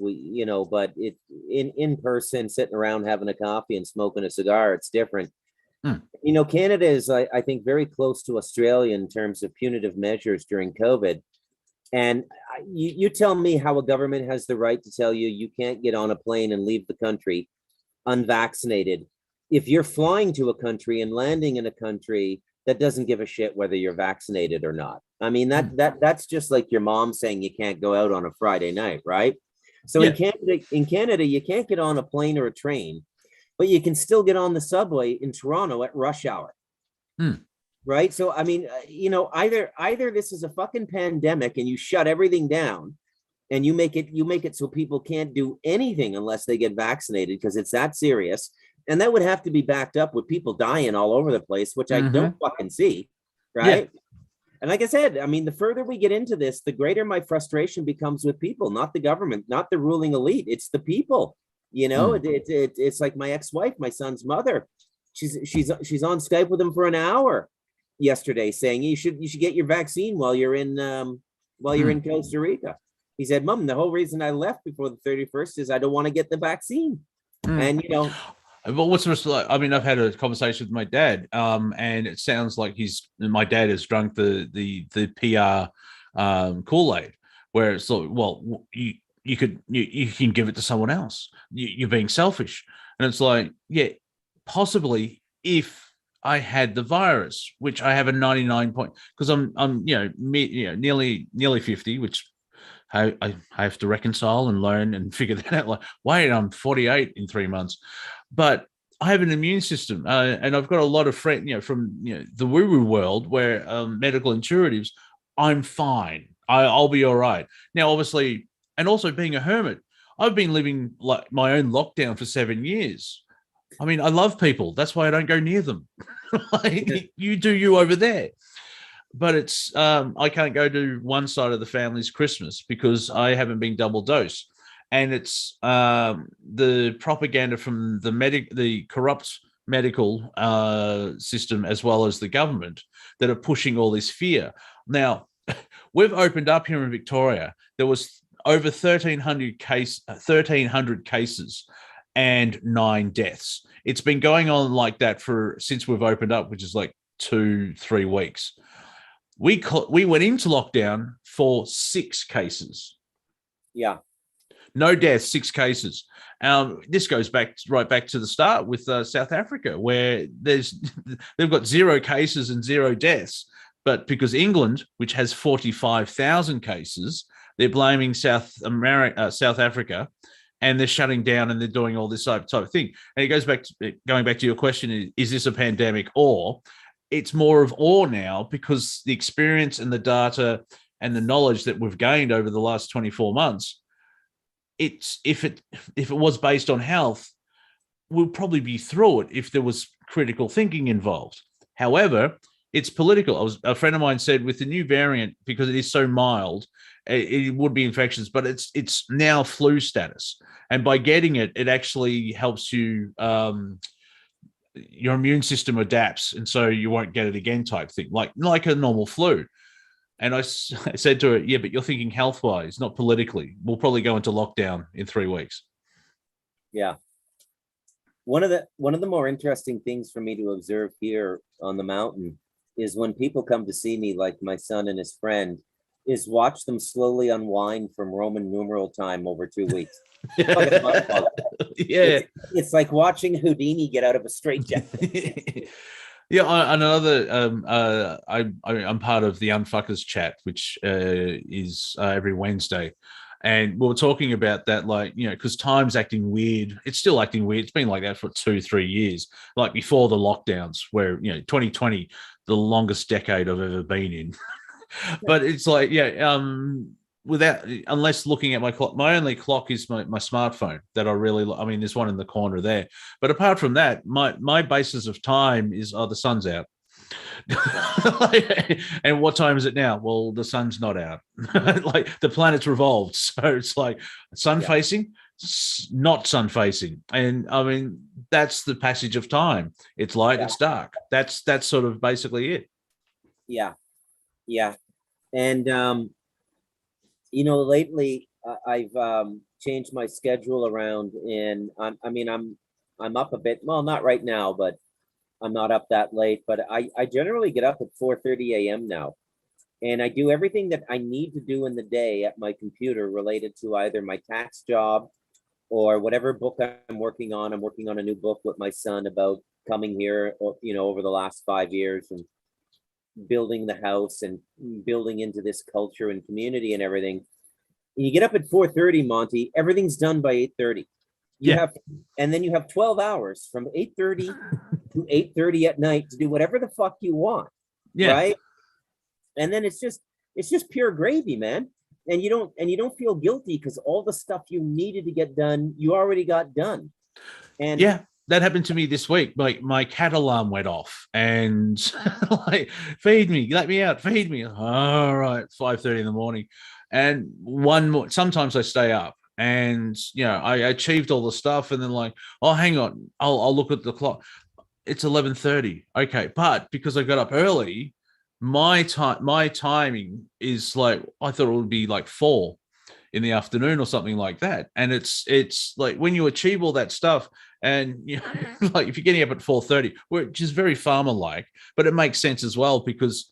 but it in person, sitting around having a coffee and smoking a cigar, it's different. Canada is, I think, very close to Australia in terms of punitive measures during COVID. And you tell me how a government has the right to tell you can't get on a plane and leave the country unvaccinated if you're flying to a country and landing in a country that doesn't give a shit whether you're vaccinated or not. I mean, that's just like your mom saying you can't go out on a Friday night, right? So in Canada, you can't get on a plane or a train, but you can still get on the subway in Toronto at rush hour. Right. So, I mean, either this is a fucking pandemic and you shut everything down and you make it so people can't do anything unless they get vaccinated, because it's that serious. And that would have to be backed up with people dying all over the place, which I don't fucking see. Right. Yeah. And like I said, I mean, the further we get into this, the greater my frustration becomes with people, not the government, not the ruling elite. It's the people. It's like my ex-wife, my son's mother. She's on Skype with him for an hour yesterday, saying you should get your vaccine while you're in Costa Rica. He said, Mom, the whole reason I left before the 31st is I don't want to get the vaccine. And Well, what's the like? I mean, I've had a conversation with my dad, and it sounds like my dad has drunk the PR Kool-Aid, where it's like, well, you can give it to someone else. You're being selfish, and it's like, yeah, possibly if I had the virus, which I have a 99 point, because I'm nearly 50, which I have to reconcile and learn and figure that out. Like, wait, I'm 48 in 3 months. But I have an immune system, and I've got a lot of friends, from the woo-woo world where medical intuitives. I'm fine. I'll be all right. Now, obviously, and also being a hermit, I've been living like my own lockdown for 7 years. I mean, I love people. That's why I don't go near them. Like, you do you over there. But it's I can't go to one side of the family's Christmas because I haven't been double dosed. And it's the propaganda from the corrupt medical system as well as the government that are pushing all this fear. Now, we've opened up here in Victoria. There was over 1,300 cases and 9 deaths. It's been going on like that since we've opened up, which is like 2-3 weeks. We went into lockdown for 6 cases. Yeah. No deaths, 6 cases. This goes right back to the start with South Africa, where they've got 0 cases and 0 deaths. But because England, which has 45,000 cases, they're blaming South Africa, and they're shutting down and they're doing all this type of thing. And it goes back to your question: is this a pandemic, or it's more of awe now because the experience and the data and the knowledge that we've gained over the last 24 months. If it was based on health, we'll probably be through it if there was critical thinking involved. However, it's political. A friend of mine said with the new variant, because it is so mild, it would be infectious, but it's now flu status. And by getting it, it actually helps you, your immune system adapts, and so you won't get it again type thing, like a normal flu. And I said to her, yeah, but you're thinking health-wise, not politically. We'll probably go into lockdown in 3 weeks. Yeah. One of the more interesting things for me to observe here on the mountain is when people come to see me, like my son and his friend, is watch them slowly unwind from Roman numeral time over 2 weeks. Yeah. It's like watching Houdini get out of a straitjacket. Yeah, I'm part of the Unfuckers chat, which is every Wednesday, and we were talking about that, because time's acting weird. It's still acting weird. It's been like that for 2-3 years, like before the lockdowns, where 2020, the longest decade I've ever been in. But it's like, unless looking at my clock, my only clock is my smartphone that I really, there's one in the corner there. But apart from that, my basis of time is, the sun's out. And what time is it now? Well, the sun's not out. Like the planet's revolved. So it's like sun facing, not sun facing. And that's the passage of time. It's light, it's dark. That's sort of basically it. Yeah. Yeah. And, lately I've changed my schedule around, and I'm up a bit. Well, not right now, but I'm not up that late. But I generally get up at 4:30 a.m. now, and I do everything that I need to do in the day at my computer related to either my tax job or whatever book I'm working on. I'm working on a new book with my son about coming here, over the last 5 years and building the house and building into this culture and community and everything. And you get up at 4:30, Monty, everything's done by 8:30. And then you have 12 hours from 8:30 to 8:30 at night to do whatever the fuck you want. Yeah. Right. And then it's just pure gravy, man. And you don't feel guilty because all the stuff you needed to get done, you already got done. And that happened to me this week. Like my cat alarm went off, and feed me, let me out, feed me. All right, 5:30 in the morning, and one more. Sometimes I stay up, and I achieved all the stuff, and then hang on, I'll look at the clock. It's 11:30. Okay, but because I got up early, my timing is I thought it would be 4 in the afternoon or something like that. And it's like when you achieve all that stuff, and if you're getting up at 4:30, which is very farmer-like, but it makes sense as well because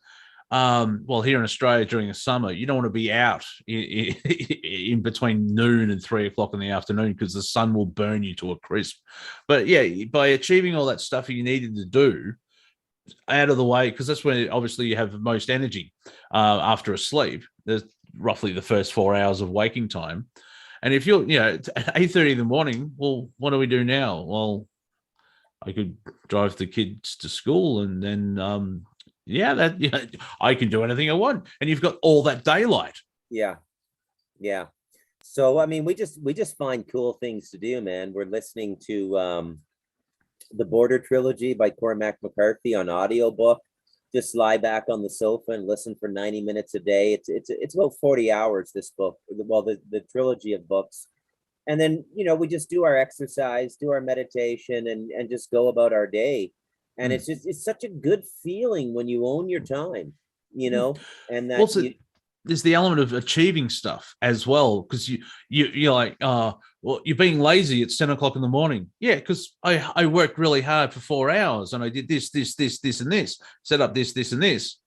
here in Australia during the summer, you don't want to be out in between noon and 3 o'clock in the afternoon because the sun will burn you to a crisp. But by achieving all that stuff you needed to do out of the way, because that's when obviously you have the most energy after a sleep. There's roughly the first 4 hours of waking time. And if you're, at 8:30 in the morning, well, what do we do now? Well, I could drive the kids to school, and then, I can do anything I want. And you've got all that daylight. Yeah. Yeah. So, we just find cool things to do, man. We're listening to the Border Trilogy by Cormac McCarthy on audiobook. Just lie back on the sofa and listen for 90 minutes a day. It's about 40 hours, this book. Well, the trilogy of books. And then, we just do our exercise, do our meditation, and just go about our day. And it's such a good feeling when you own your time, and that Also, there's the element of achieving stuff as well, because you're like, well, you're being lazy. It's 10 o'clock in the morning. Yeah, because I worked really hard for 4 hours and I did this, and this, set up this, and this.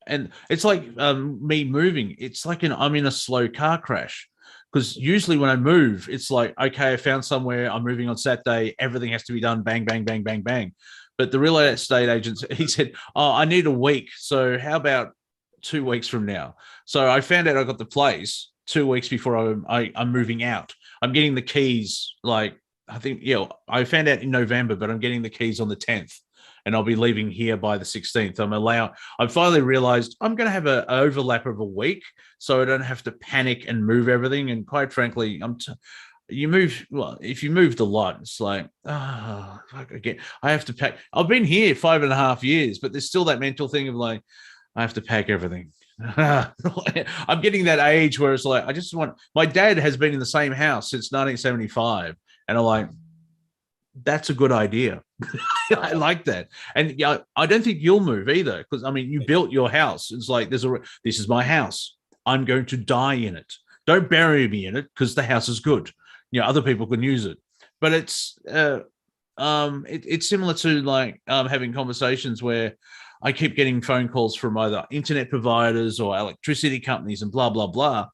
And it's like me moving. It's like I'm in a slow car crash, because usually when I move, it's like, okay, I found somewhere, I'm moving on Saturday, everything has to be done, bang, bang, bang, bang, bang. But the real estate agent, he said, oh, I need a week. So how about 2 weeks from now? So I found out I got the place 2 weeks before I'm moving out. I'm getting the keys, like, I think, I found out in November, but I'm getting the keys on the 10th. And I'll be leaving here by the 16th. I finally realized I'm going to have an overlap of a week, so I don't have to panic and move everything. And quite frankly, if you moved a lot, it's like, again, I have to pack. I've been here 5.5 years, but there's still that mental thing of like, I have to pack everything. I'm getting that age where it's like, my dad has been in the same house since 1975. And I'm like, that's a good idea. I like that. And I don't think you'll move either, because I mean, you built your house. It's like, this is my house. I'm going to die in it. Don't bury me in it, because the house is good. Other people can use it. But it's similar to like having conversations where I keep getting phone calls from either internet providers or electricity companies and blah, blah, blah.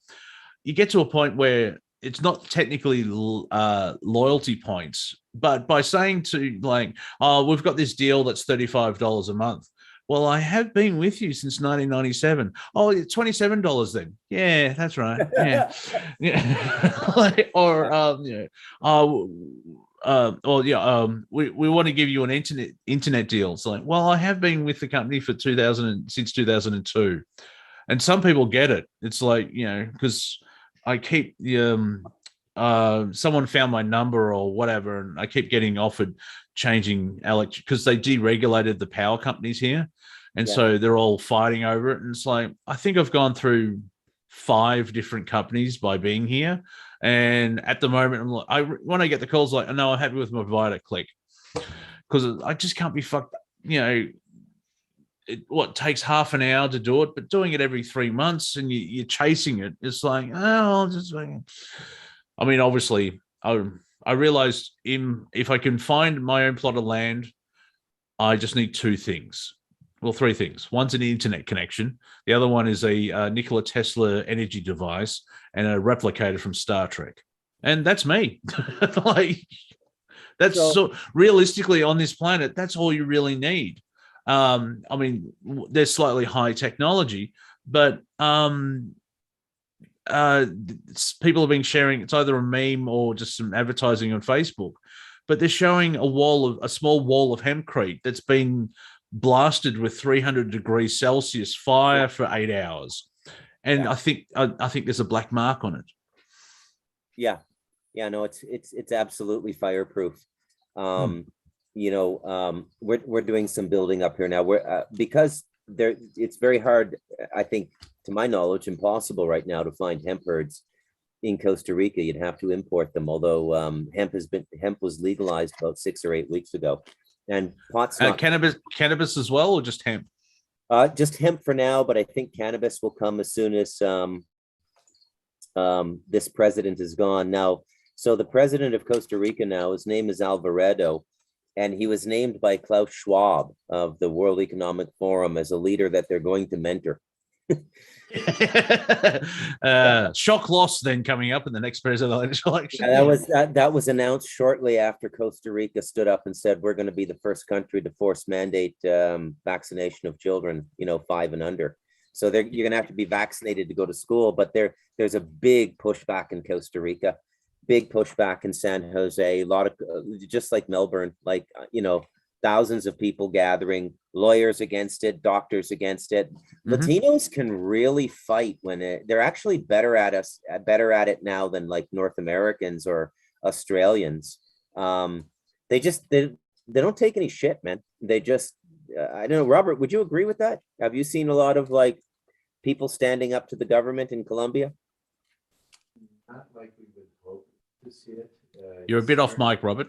You get to a point where it's not technically loyalty points, but by saying to like, oh, we've got this deal that's $35 a month. Well, I have been with you since 1997. Oh, it's $27 then. Yeah, that's right. Yeah. We want to give you an internet deal. It's like, well, I have been with the company for since 2002. And some people get it. It's like, because I keep someone found my number or whatever, and I keep getting offered changing because they deregulated the power companies here. And so they're all fighting over it. And it's like, I think I've gone through 5 different companies by being here. And at the moment, I'm like, when I get the calls, like, no, I'm happy with my provider, click. Because I just can't be fucked. It takes half an hour to do it, but doing it every 3 months and you're chasing it, it's like, I'll just. I mean, obviously, I realized if I can find my own plot of land, I just need 2 things. Well, 3 things. One's an internet connection. The other one is a Nikola Tesla energy device and a replicator from Star Trek. And that's me. Like, so realistically on this planet, that's all you really need. I mean, there's slightly high technology, but people have been sharing, it's either a meme or just some advertising on Facebook, but they're showing a small wall of hempcrete that's been blasted with 300 degrees Celsius fire for 8 hours. And I think there's a black mark on it. Yeah. No, it's absolutely fireproof. We're doing some building up here now. We're because it's very hard, I think, to my knowledge, impossible right now to find hemp herds in Costa Rica. You'd have to import them, although hemp was legalized about 6 or 8 weeks ago. And pot's not cannabis as well, or just hemp? Just hemp for now, but I think cannabis will come as soon as this president is gone. Now, so the president of Costa Rica now, his name is Alvarado, and he was named by Klaus Schwab of the World Economic Forum as a leader that they're going to mentor. Shock loss then coming up in the next presidential election. That was announced shortly after Costa Rica stood up and said, we're going to be the first country to force mandate vaccination of children, 5 and under. So you're going to have to be vaccinated to go to school. But there's a big pushback in Costa Rica, big pushback in San Jose, a lot of just like Melbourne, thousands of people gathering, lawyers against it, doctors against it. Mm-hmm. Latinos can really fight when they're actually better at it now than like North Americans or Australians. They don't take any shit, man. They just, I don't know, Robert, would you agree with that? Have you seen a lot of like people standing up to the government in Colombia? Not like we've been hoping. You're a bit off mic, Robert.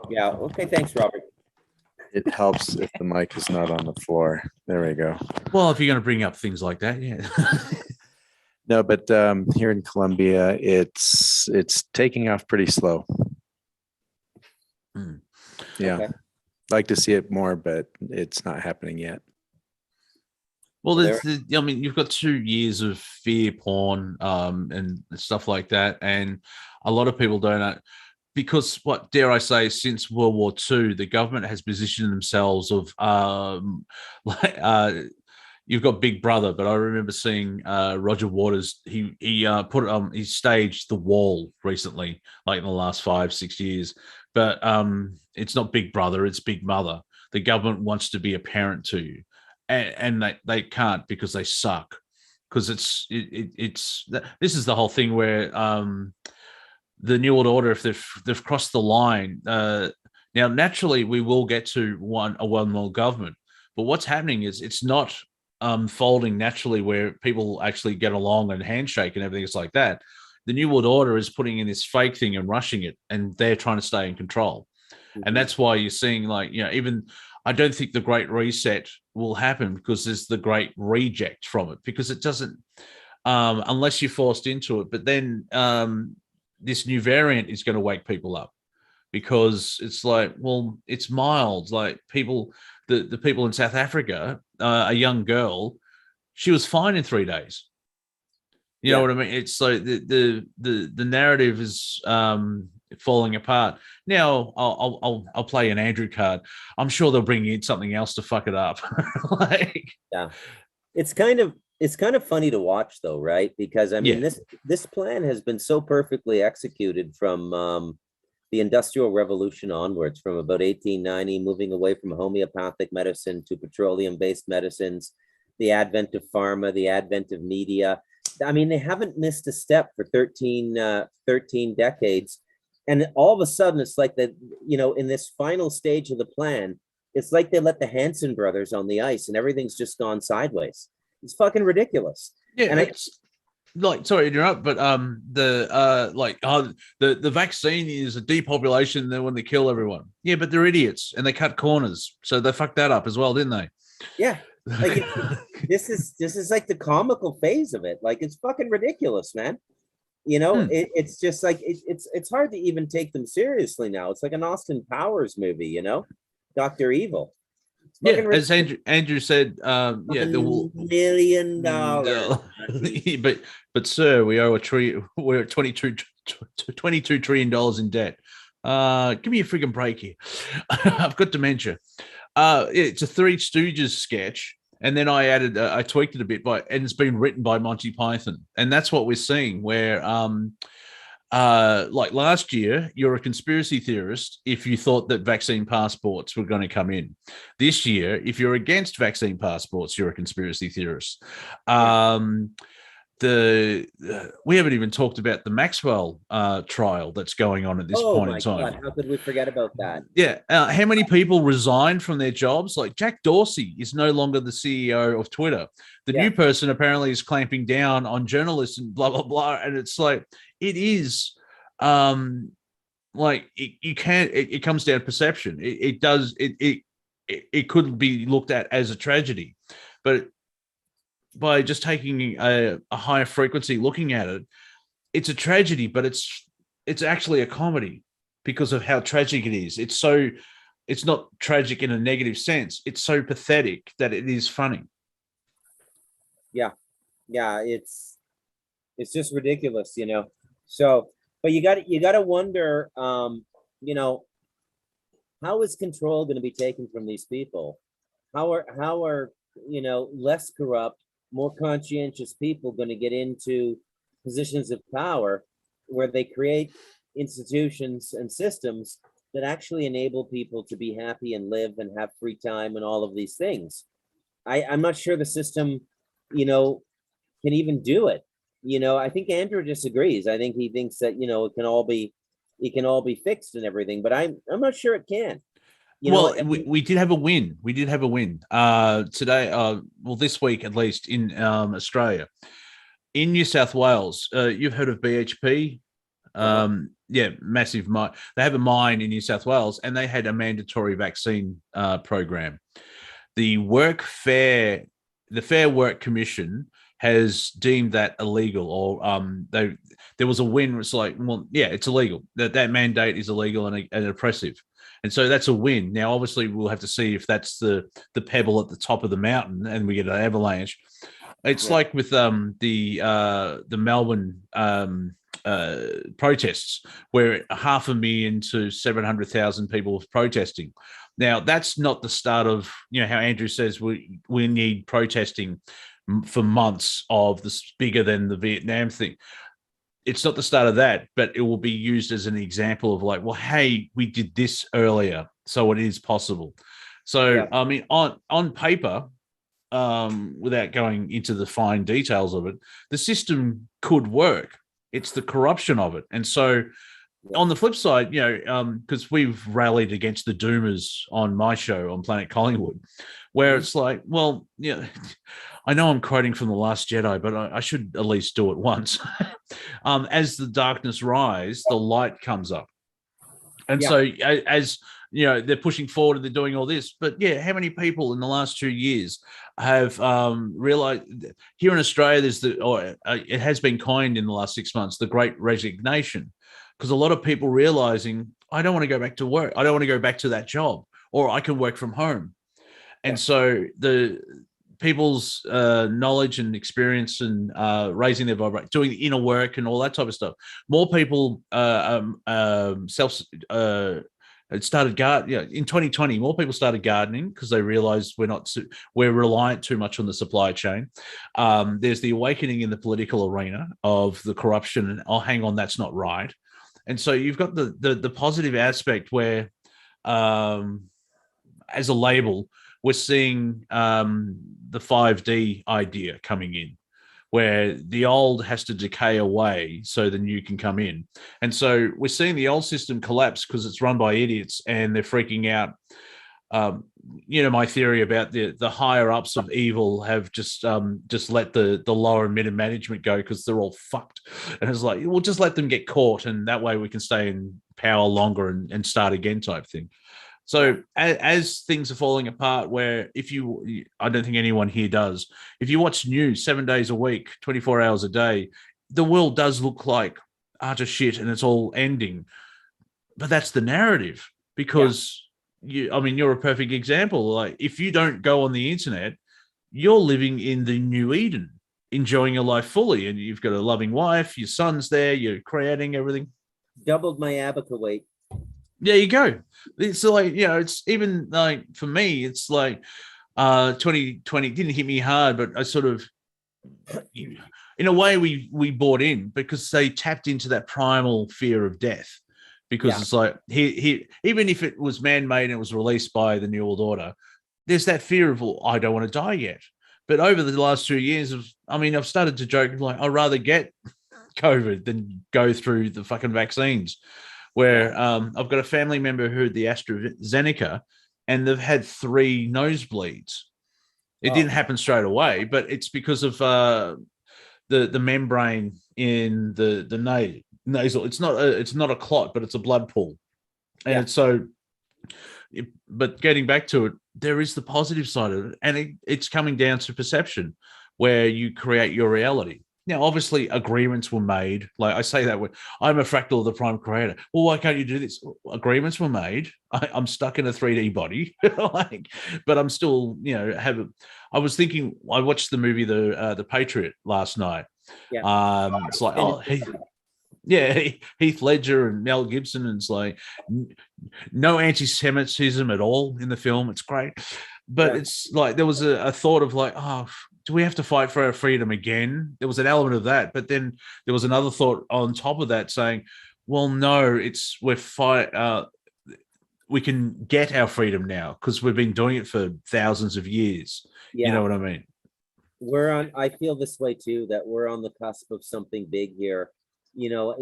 Yeah. Okay. Thanks, Robert. It helps if the mic is not on the floor. There we go. Well, if you're going to bring up things like that, yeah. No, but here in Colombia, it's taking off pretty slow. Yeah, Okay. like to see it more, but it's not happening yet. Well, I mean, you've got 2 years of fear porn and stuff like that, and a lot of people don't know. Because what dare I say, since World War II, the government has positioned themselves of you've got Big Brother, but I remember seeing Roger Waters. He he staged The Wall recently, like in the last 5-6 years. But it's not Big Brother, it's Big Mother. The government wants to be a parent to you, and they can't because they suck. Because it's this is the whole thing where the New World Order, if they've crossed the line, now naturally we will get to a one world government. But what's happening is it's not folding naturally where people actually get along and handshake and everything is like that. The New World Order is putting in this fake thing and rushing it, and they're trying to stay in control. Mm-hmm. And that's why you're seeing, like, even I don't think the Great Reset will happen because there's the Great Reject from it, because it doesn't, unless you're forced into it. But then this new variant is going to wake people up, because it's like, well, it's mild. Like the people in South Africa, a young girl, she was fine in 3 days. You know what I mean? It's like the narrative is falling apart. Now I'll play an Andrew card. I'm sure they'll bring in something else to fuck it up. It's kind of funny to watch, though, right? Because I mean, this plan has been so perfectly executed from the Industrial Revolution onwards, from about 1890, moving away from homeopathic medicine to petroleum-based medicines, the advent of pharma, the advent of media. I mean, they haven't missed a step for 13 decades. And all of a sudden, it's like that, in this final stage of the plan, it's like they let the Hanson brothers on the ice and everything's just gone sideways. It's fucking ridiculous. Yeah, and it's like, sorry to interrupt, but the vaccine is a depopulation. They want to kill everyone. Yeah, but they're idiots and they cut corners, so they fucked that up as well, didn't they? Yeah, like this is like the comical phase of it. Like, it's fucking ridiculous, man. It's just like it's hard to even take them seriously now. It's like an Austin Powers movie, Dr. Evil. Yeah, as Andrew said, $1 million. but sir, we're at $22 trillion in debt. Give me a freaking break here. I've got dementia. It's a Three Stooges sketch, and then I tweaked it a bit, and it's been written by Monty Python, and that's what we're seeing. Where like last year, you're a conspiracy theorist if you thought that vaccine passports were going to come in. This year, if you're against vaccine passports, you're a conspiracy theorist. We haven't even talked about the Maxwell trial that's going on at this point in time. God, how could we forget about that? Yeah. How many people resigned from their jobs? Like Jack Dorsey is no longer the CEO of Twitter. The new person apparently is clamping down on journalists and blah, blah, blah. And it's like, it is like you can't, it comes down to perception. It could be looked at as a tragedy, but by just taking a higher frequency, looking at it, it's a tragedy, but it's actually a comedy because of how tragic it is. It's not tragic in a negative sense. It's so pathetic that it is funny. Yeah, it's just ridiculous, So, but you got to wonder, how is control going to be taken from these people? How are less corrupt, more conscientious people going to get into positions of power where they create institutions and systems that actually enable people to be happy and live and have free time and all of these things? I'm not sure the system, can even do it. I think Andrew disagrees. I think he thinks that, it can all be fixed and everything, but I'm not sure it can. We did have a win. We did have a win today. This week, at least in Australia. in New South Wales, you've heard of BHP? Yeah, massive mine. They have a mine in New South Wales, and they had a mandatory vaccine program. The Fair Work Commission has deemed that illegal, or there was a win. It's like, well, yeah, it's illegal. That mandate is illegal and oppressive, and so that's a win. Now, obviously, we'll have to see if that's the pebble at the top of the mountain, and we get an avalanche. It's like with the Melbourne protests, where 500,000 to 700,000 people were protesting. Now, that's not the start of, how Andrew says we need protesting for months of this bigger than the Vietnam thing. It's not the start of that, but it will be used as an example of like, well, hey, we did this earlier, so it is possible. So, I mean, on paper, without going into the fine details of it, the system could work. It's the corruption of it. And so on the flip side, because we've rallied against the doomers on my show on Planet Collingwood, where it's like, well, I know I'm quoting from The Last Jedi, but I should at least do it once. As the darkness rise, the light comes up. And so as they're pushing forward and they're doing all this, but how many people in the last 2 years have realized here in Australia, it has been coined in the last 6 months, the Great Resignation, because a lot of people realizing, I don't want to go back to work. I don't want to go back to that job, or I can work from home. And so the people's knowledge and experience and raising their vibration, doing the inner work and all that type of stuff. More people it started in 2020. More people started gardening because they realized we're reliant too much on the supply chain. There's the awakening in the political arena of the corruption, and hang on, that's not right. And so you've got the positive aspect where, as a label, we're seeing the 5D idea coming in, where the old has to decay away so the new can come in. And so we're seeing the old system collapse because it's run by idiots and they're freaking out. My theory about the higher ups of evil have just let the lower and middle management go because they're all fucked. And it's like, we'll just let them get caught, and that way we can stay in power longer and start again type thing. So as things are falling apart, where I don't think anyone here does, if you watch news 7 days a week, 24 hours a day, the world does look like utter shit and it's all ending. But that's the narrative, because you're a perfect example. Like, if you don't go on the internet, you're living in the new Eden, enjoying your life fully, and you've got a loving wife, your son's there, you're creating everything. Doubled my Abaca weight. There you go. It's like, it's even like, for me, it's like 2020 didn't hit me hard, but I sort of, in a way, we bought in because they tapped into that primal fear of death. Because it's like, even if it was man-made and it was released by the New World Order, there's that fear of, well, I don't want to die yet. But over the last 2 years, I've started to joke, like, I'd rather get COVID than go through the fucking vaccines. Where I've got a family member who had the AstraZeneca, and they've had 3 nosebleeds. It didn't happen straight away, but it's because of the membrane in the nasal. It's not a clot, but it's a blood pool. And but getting back to it, there is the positive side of it, and it's coming down to perception, where you create your reality. Now, obviously, agreements were made. Like I say that I'm a fractal of the prime creator. Well, why can't you do this? Agreements were made. I'm stuck in a 3D body, but I'm still, I was thinking. I watched the movie the Patriot last night. It's like, Heath Ledger and Mel Gibson, and it's like no anti-Semitism at all in the film. It's great, but it's like there was a thought of like, do we have to fight for our freedom again? There was an element of that, but then there was another thought on top of that saying, well, no, we can get our freedom now because we've been doing it for thousands of years. You know what I mean? I feel this way too, that we're on the cusp of something big here. A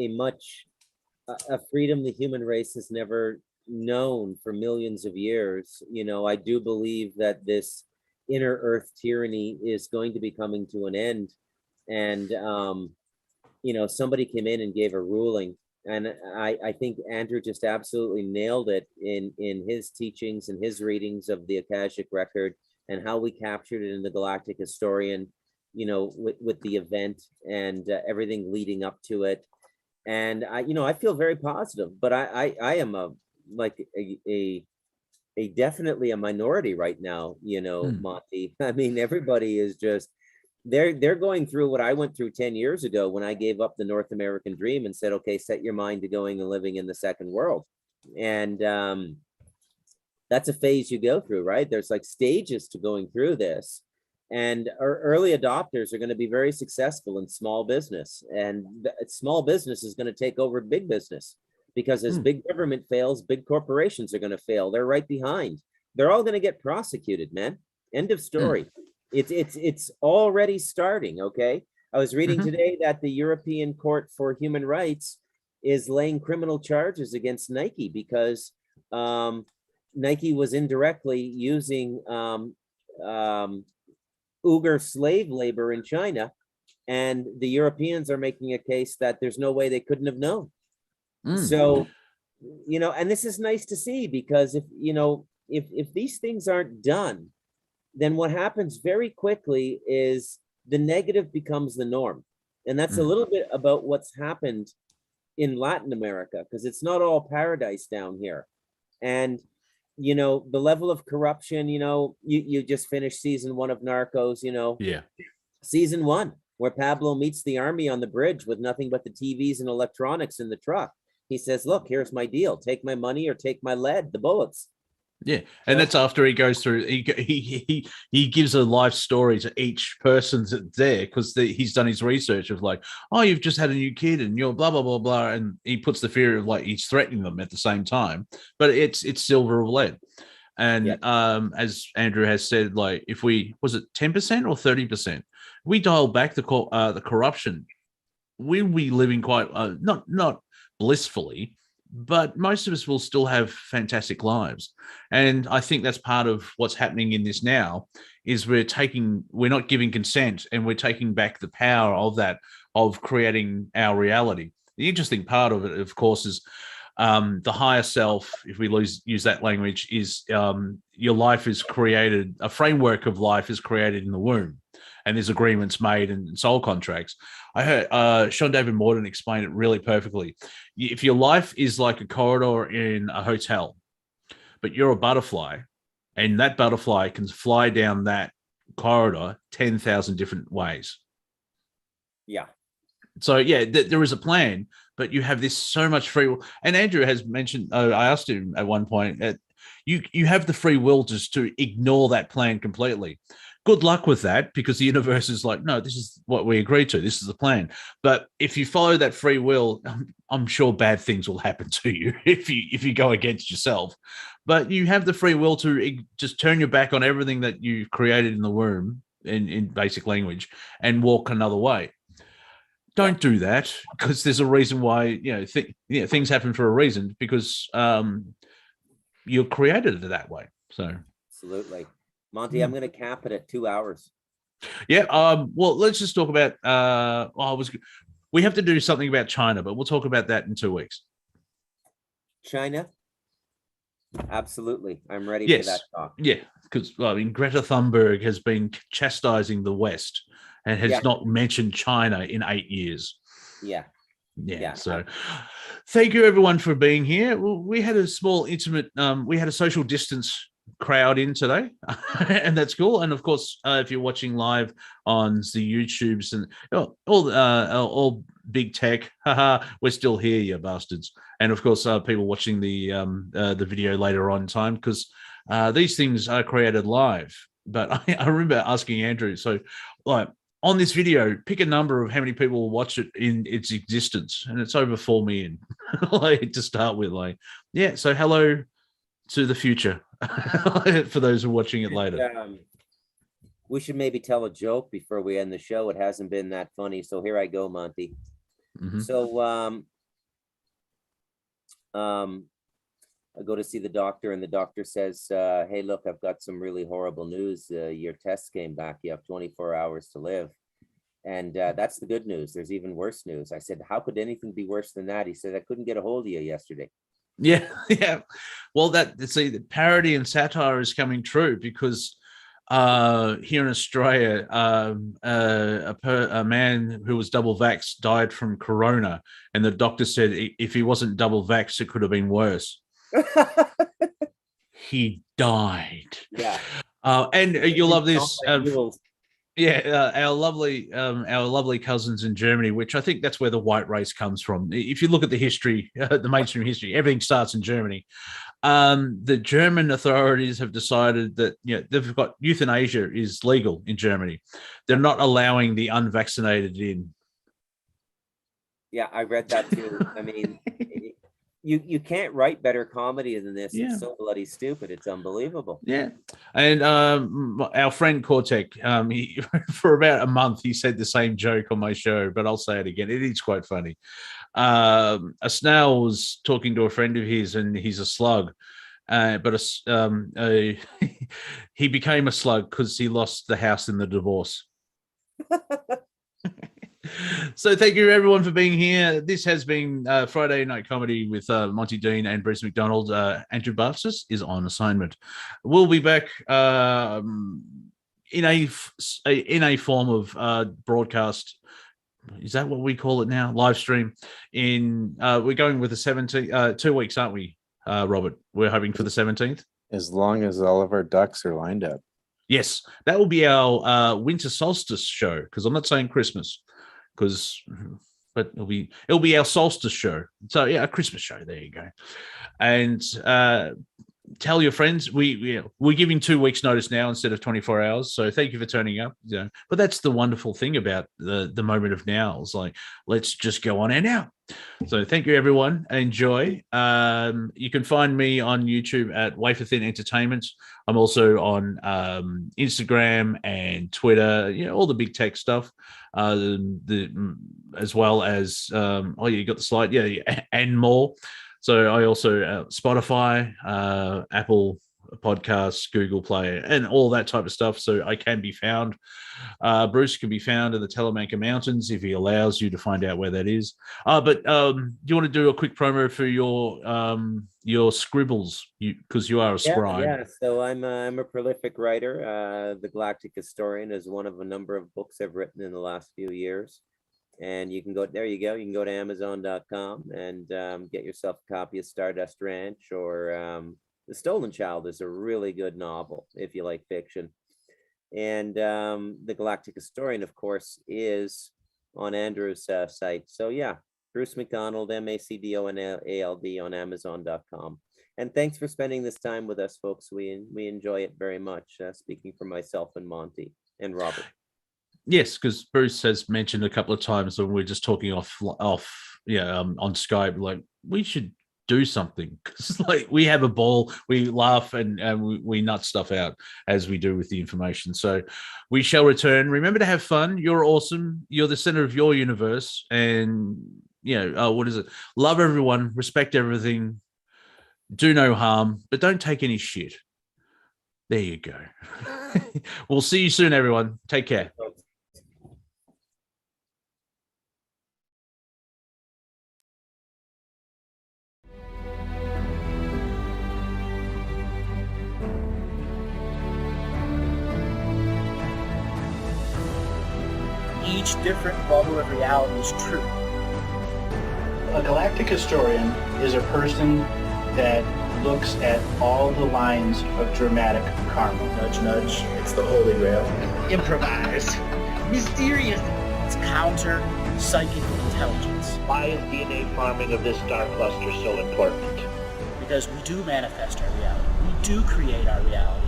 freedom the human race has never known for millions of years. I do believe that this inner earth tyranny is going to be coming to an end. and somebody came in and gave a ruling, and I think Andrew just absolutely nailed it in his teachings and his readings of the Akashic record, and how we captured it in the Galactic Historian, with the event and everything leading up to it. And I feel very positive, but I am a definitely a minority right now, Monty. I mean, everybody is just, they're going through what I went through 10 years ago when I gave up the North American dream and said, okay, set your mind to going and living in the second world. And that's a phase you go through, right? There's like stages to going through this. And our early adopters are going to be very successful in small business. And small business is going to take over big business, because as big government fails, big corporations are going to fail. They're right behind. They're all going to get prosecuted, man. End of story. It's already starting, okay? I was reading today that the European Court for Human Rights is laying criminal charges against Nike because Nike was indirectly using Uyghur slave labor in China, and the Europeans are making a case that there's no way they couldn't have known. So, and this is nice to see, because if these things aren't done, then what happens very quickly is the negative becomes the norm. And that's a little bit about what's happened in Latin America, because it's not all paradise down here. And the level of corruption, you just finished season 1 of Narcos, Yeah. Season 1, where Pablo meets the army on the bridge with nothing but the TVs and electronics in the truck. He says, look, here's my deal. Take my money or take my lead, the bullets. Yeah, and that's after he goes through. He gives a life story to each person that's there, because he's done his research of like, oh, you've just had a new kid and you're blah blah blah blah, and he puts the fear of like he's threatening them at the same time, but it's silver or lead. And as Andrew has said, like if we was it 10% or 30%, we dial back the corruption, we'll be living quite not blissfully, but most of us will still have fantastic lives. And I think that's part of what's happening in this now, is we're not giving consent, and we're taking back the power of that, of creating our reality. The interesting part of it, of course, is the higher self, if we use that language, is your life is created, a framework of life is created in the womb, and there's agreements made and soul contracts. I heard Sean David Morton explain it really perfectly. If your life is like a corridor in a hotel, but you're a butterfly, and that butterfly can fly down that corridor 10,000 different ways. Yeah. So yeah, there is a plan, but you have this so much free will. And Andrew has mentioned, I asked him at one point, you have the free will just to ignore that plan completely. Good luck with that, because the universe is like, no, this is what we agreed to. This is the plan. But if you follow that free will, I'm sure bad things will happen to you if you go against yourself. But you have the free will to just turn your back on everything that you've created in the womb, in basic language, and walk another way. Don't do that, because there's a reason why, things happen for a reason, because you're created it that way. So absolutely. Monty, I'm going to cap it at 2 hours. Yeah. Well, let's just talk about. We have to do something about China, but we'll talk about that in 2 weeks. China. Absolutely, I'm ready for that talk. Yeah, because Greta Thunberg has been chastising the West and has not mentioned China in 8 years. Yeah. So, thank you everyone for being here. We had a small, intimate. We had a social distance crowd in today, and that's cool. And of course, if you're watching live on the YouTubes and all big tech, we're still here, you bastards. And of course, people watching the video later on in time, because these things are created live. But I remember asking Andrew, so like on this video, pick a number of how many people will watch it in its existence, and it's over 4 million. Like to start with, so hello to the future. For those who are watching it later. We should maybe tell a joke before we end the show. It hasn't been that funny, so here I go, Monty. So I go to see the doctor, and the doctor says, hey, look, I've got some really horrible news. Your tests came back. You have 24 hours to live. And that's the good news. There's even worse news. I said, how could anything be worse than that? He said, I couldn't get a hold of you yesterday. Yeah, yeah. Well, the parody and satire is coming true because here in Australia, a man who was double vaxxed died from corona, and the doctor said if he wasn't double vaxxed, it could have been worse. He died. Yeah. And you'll love this. Mules. Yeah, our lovely cousins in Germany, which I think that's where the white race comes from. If you look at the history, the mainstream history, everything starts in Germany. The German authorities have decided that they've got euthanasia is legal in Germany. They're not allowing the unvaccinated in. Yeah, I read that too. I mean, you can't write better comedy than this. Yeah. It's so bloody stupid. It's unbelievable. Yeah. And our friend Cortec, for about a month, he said the same joke on my show, but I'll say it again. It is quite funny. A snail was talking to a friend of his, and he's a slug. But he became a slug because he lost the house in the divorce. So thank you everyone for being here. This has been Friday Night Comedy with Monty Dean and Bruce Macdonald. Andrew Barsis is on assignment. We'll be back in a form of broadcast. Is that what we call it now? Live stream. We're going with the 17th, 2 weeks, aren't we, Robert? We're hoping for the 17th. As long as all of our ducks are lined up. Yes, that will be our winter solstice show, because I'm not saying Christmas. But it'll be our solstice show. So yeah, a Christmas show. There you go. And tell your friends. We're giving 2 weeks notice now instead of 24 hours. So thank you for turning up. But that's the wonderful thing about the moment of now. It's like, let's just go on air now. So thank you everyone. Enjoy. You can find me on YouTube at Wafer Thin Entertainment. I'm also on Instagram and Twitter, all the big tech stuff, as well as you got the slide, and more. So I also Spotify, Apple Podcasts, Google Play, and all that type of stuff. So I can be found. Bruce can be found in the Telemanca Mountains if he allows you to find out where that is. But do you want to do a quick promo for your scribbles? Because you are a scribe. Yeah. So I'm a prolific writer. The Galactic Historian is one of a number of books I've written in the last few years. And you can go, there you go. You can go to Amazon.com and get yourself a copy of Stardust Ranch, or The Stolen Child is a really good novel if you like fiction. And The Galactic Historian, of course, is on Andrew's site. So yeah, Bruce Macdonald, MacDonald on Amazon.com. And thanks for spending this time with us, folks. We enjoy it very much, speaking for myself and Monty and Robert. Yes, because Bruce has mentioned a couple of times when we're just talking off on Skype, like we should do something, because like we have a ball, we laugh and we nut stuff out as we do with the information. So we shall return. Remember to have fun. You're awesome. You're the center of your universe, and what is it? Love everyone, respect everything, do no harm, but don't take any shit. There you go. We'll see you soon, everyone. Take care. Each different bubble of reality is true. A galactic historian is a person that looks at all the lines of dramatic karma. Nudge, nudge, it's the holy grail. Improvise. Mysterious. It's counter psychic intelligence. Why is DNA farming of this star cluster so important? Because we do manifest our reality. We do create our reality.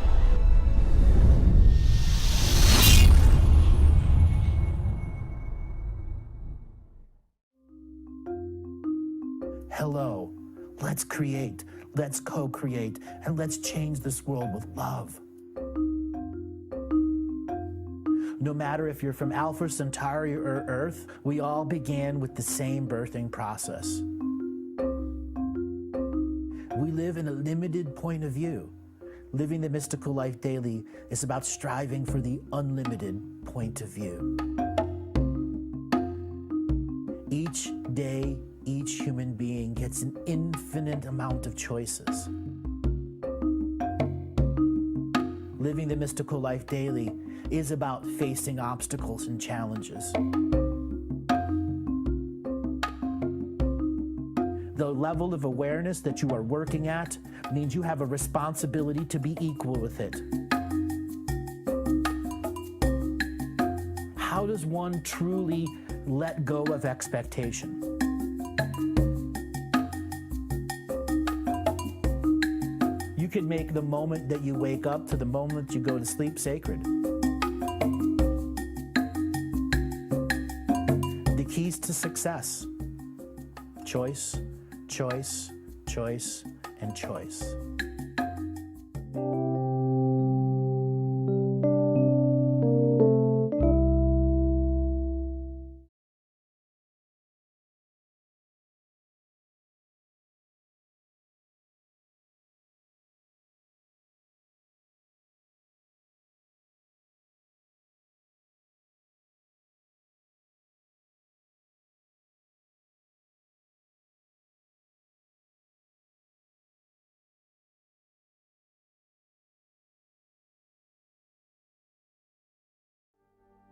Hello, let's create, let's co-create, and let's change this world with love. No matter if you're from Alpha Centauri or Earth, we all began with the same birthing process. We live in a limited point of view. Living the mystical life daily is about striving for the unlimited point of view. day, each human being gets an infinite amount of choices. Living the mystical life daily is about facing obstacles and challenges. The level of awareness that you are working at means you have a responsibility to be equal with it. How does one truly let go of expectation? You can make the moment that you wake up to the moment you go to sleep sacred. The keys to success: choice, choice, choice, and choice.